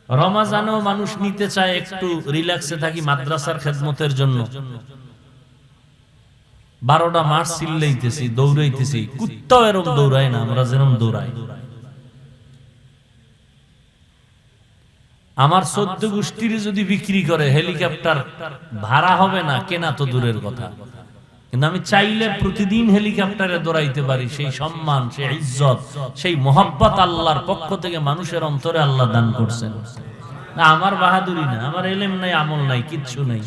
রমাজানেও মানুষ নিতে চায় একটু রিল্যাক্সে থাকি মাদ্রাসার খেদমতের জন্য, 12টা মার্চ চিল্লাইতেছি, দৌড়াইতেছি, কুত্তাও এরকম দৌড়ায় না, আমরা যেরকম দৌড়াই। আমার 14 গোষ্ঠীর যদি বিক্রি করে হেলিকপ্টার ভাড়া হবে না, কেনা তো দূরের কথা, কিন্তু আমি চাইলে প্রতিদিন হেলিকপ্টারে দৌড়াইতে পারি। সেই সম্মান, সেই ইজ্জত, সেই মোহাব্বত আল্লাহর পক্ষ থেকে মানুষের অন্তরে আল্লাহ দান করছেন। না আমার বাহাদুরি না, আমার এলেম নাই, আমল নাই, কিচ্ছু নেই,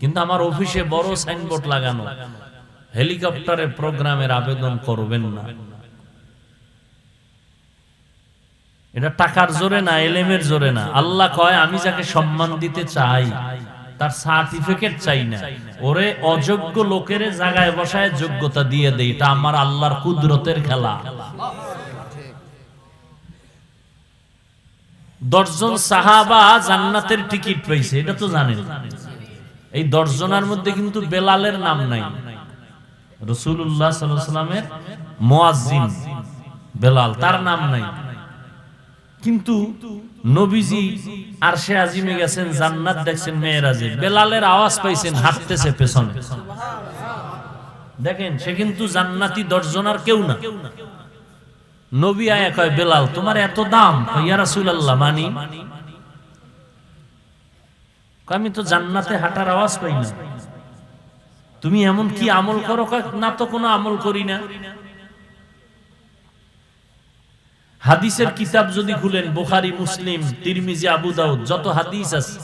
কিন্তু আমার অফিসে বড় সাইনবোর্ড লাগানো, হেলিকপ্টারের প্রোগ্রামের আবেদন করবেন না। এটা টাকার জোরে না, এলেমের জোরে না। আল্লাহ কয় আমি যাকে সম্মান দিতে চাই তার সার্টিফিকেট চাই না, ওরে অযোগ্য লোকের জায়গায় বসায় যোগ্যতা দিয়ে দেই। এটা আমার আল্লাহর কুদরতের খেলা। 10 জন সাহাবা জান্নাতের টিকিট পাইছে, এটা তো জানেন। এই 10 জনের মধ্যে কিন্তু বেলালের নাম নাই। রাসূলুল্লাহ সাল্লাল্লাহু আলাইহি ওয়াসাল্লামের মুয়াজ্জিন বেলাল, তার নাম নাই। কিন্তু নবীজি আরশে আজিমে গেছেন, জান্নাত দেখছেন, মেরাজে বেলালের আওয়াজ পাইছেন, হাঁটতেছে পেছনে। দেখেন, সে কিন্তু জান্নাতি 10 জনের কেউ না। নবী আয়া কয়, বেলাল তোমার এত দাম? ইয়া রাসূলুল্লাহ, মানি। আমি তো জান্নাতে হাঁটার আওয়াজ পাই না। তুমি এমন কি আমল করো? না তো কোনো আমল করি না। হাদিসের কিতাব যদি খুলেন, বুখারী, মুসলিম, তিরমিজি, আবু দাউদ, যত হাদিস আছে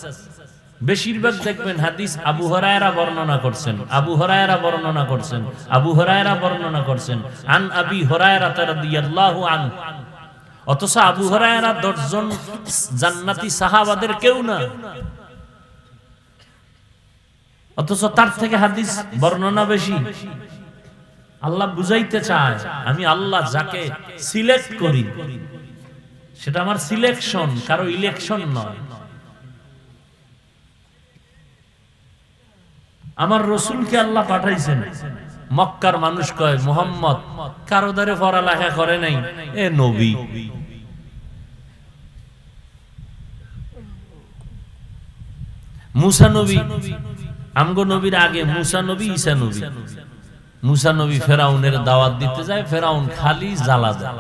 বেশিরভাগ দেখবেন হাদিস আবু হুরায়রা বর্ণনা করছেন, আবু হুরায়রা বর্ণনা করছেন, আবু হুরায়রা বর্ণনা করছেন, আন আবি হুরায়রা রাদিয়াল্লাহু আনহু। অথচ আবু হুরায়রা 10 জন জান্নাতি সাহাবাদের কেউ না, অথচ তার থেকে হাদিস বর্ণনা বেশি। আল্লাহ বুঝাইতে চায়, আমি আল্লাহ যাকে সিলেক্ট করি সেটা আমার সিলেকশন, কারো ইলেকশন নয়। আমার রাসূলকে আল্লাহ পাঠাইছেন। মক্কার মানুষ কয় মুহাম্মদ কারো দ্বারে পড়ালেখা করে নাই, এ নবী। মুসা নবী, আমগো নবীর আগে মুসা নবী, ঈসা নবী। মুসা নবী ফেরাউনের দাওয়াত দিতে যায়, ফেরাউন খালি জ্বালা দেয়।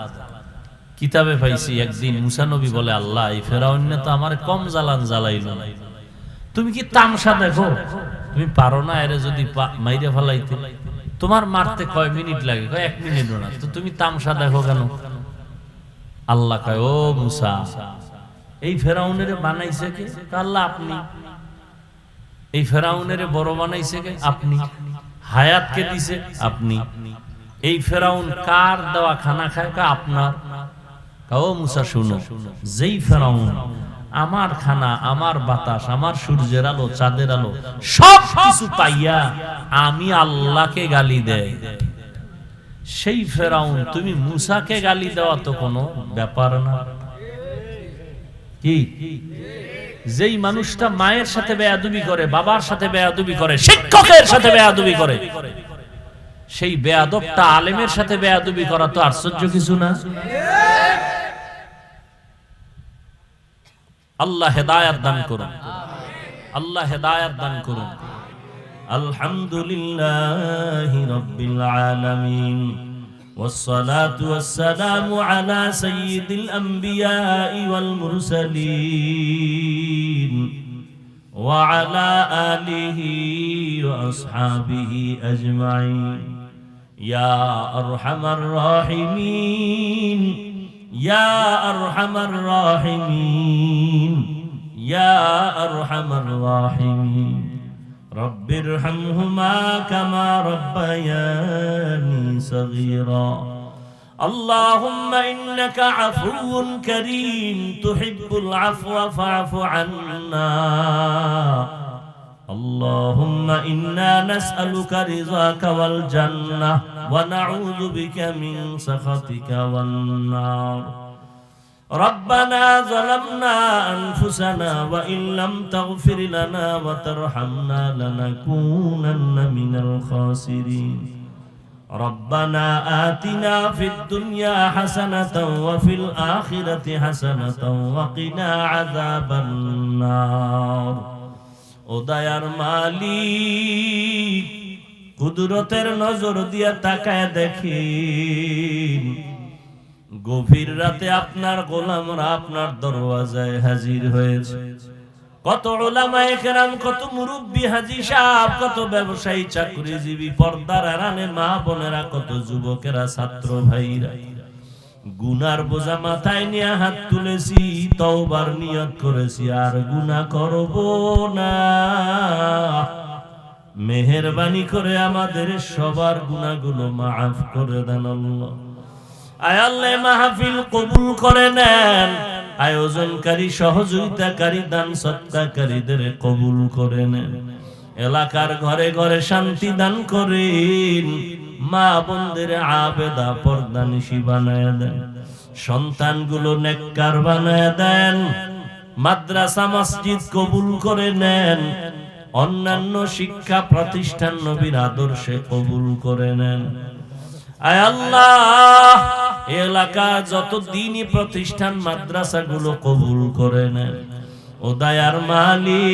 কিতাবে পাইছি একদিন মুসা নবী বলে, আল্লাহ এই ফেরাউন তো আমার কম জ্বালান জ্বালাইল, তুমি কি তামসা দেখো? তুমি পারো না এরে যদি মাইরে ফেলাইতে? তোমার মারতে কয় মিনিট লাগে? 1 মিনিটও না, তো তুমি তামসা দেখো কেন? আল্লাহ কয়, ও মুসা, এই ফেরাউনের বানাইছে কে? আল্লাহ আপনি। এই ফেরাউনের বড় বানাইছে কে? আপনি। হায়াত কে দিছে? আপনি। এই ফেরাউন কার দেওয়া খানা খায়? আপনার। ও মুসা শুনো, যেই ফেরাউন আমার খানা, আমার বাতাস, আমার সূর্যের আলো, চাঁদের আলো সব কিছু পাইয়া আমি আল্লাহকে গালি দেয়, সেই ফেরাউন তুমি মুসাকে গালি দেওয়া তো কোনো ব্যাপার না। কি? যেই মানুষটা মায়ের সাথে বেয়াদবি করে, বাবার সাথে বেয়াদবি করে, শিক্ষকের সাথে বেয়াদবি করে, সেই বেয়াদবটা আলেমের সাথে বেয়াদবি করা তো আশ্চর্য কিছু না। আল্লাহ হেদায়েত দান করুন, আল্লাহ হেদায়েত দান করুন। আলহামদুলিল্লাহি রাব্বিল আলামিন, والصلاة والسلام على سيد الأنبياء والمرسلين وعلى آله وأصحابه أجمعين يا أرحم الراحمين يا أرحم الراحمين يا أرحم الراحمين رب ارحمهما كما ربياني صغيرا اللهم إنك عفو كريم تحب العفو فاعف عنا اللهم إنا نسألك رضاك والجنة ونعوذ بك من سخطك والنار ربنا ظلمنا أنفسنا وإن لم تغفر لنا وترحمنا لنكونن من الخاسرين ربنا آتنا في الدنيا حسنة وفي الآخرة حسنة وقنا عذاب النار ও দয়ার মালিক কুদরতের নজর দিয়া তাকায় দেখেন গভীর রাতে আপনার গোলামরা আপনার দরওয়াজায় হাজির হয়েছে কত উলামায়ে কেরাম কত মুরব্বি হাজী সাহেব কত ব্যবসায়ী চাকরিজীবী পর্দার আড়ালে মা বোনেরা কত যুবকেরা ছাত্র ভাইরা গুনার বোঝা মাথায় নিয়ে হাত তুলেছি তওবার নিয়ত করেছি আর গুনাহ করব না মেহেরবানি করে আমাদের সবার গুনাহগুলো মাফ করে দেন আল্লাহ আয় আল্লাহ মাহফিল কবুল করে নেন আয়োজনকারী সহযোগিতাকারী দান সৎকারীদের কবুল করে নেন এলাকার ঘরে ঘরে শান্তি দান করেন মা বোনদের আবেদা পর্দানিশী বানায় দেন সন্তানগুলো নেককার বানায় দেন মাদ্রাসা মসজিদ কবুল করে নেন অন্যান্য শিক্ষা প্রতিষ্ঠান নবীর আদর্শে কবুল করে নেন আয় আল্লাহ এলাকা যত দ্বীনি প্রতিষ্ঠান মাদ্রাসাগুলো কবুল করে নেন ও দয়ার মালিক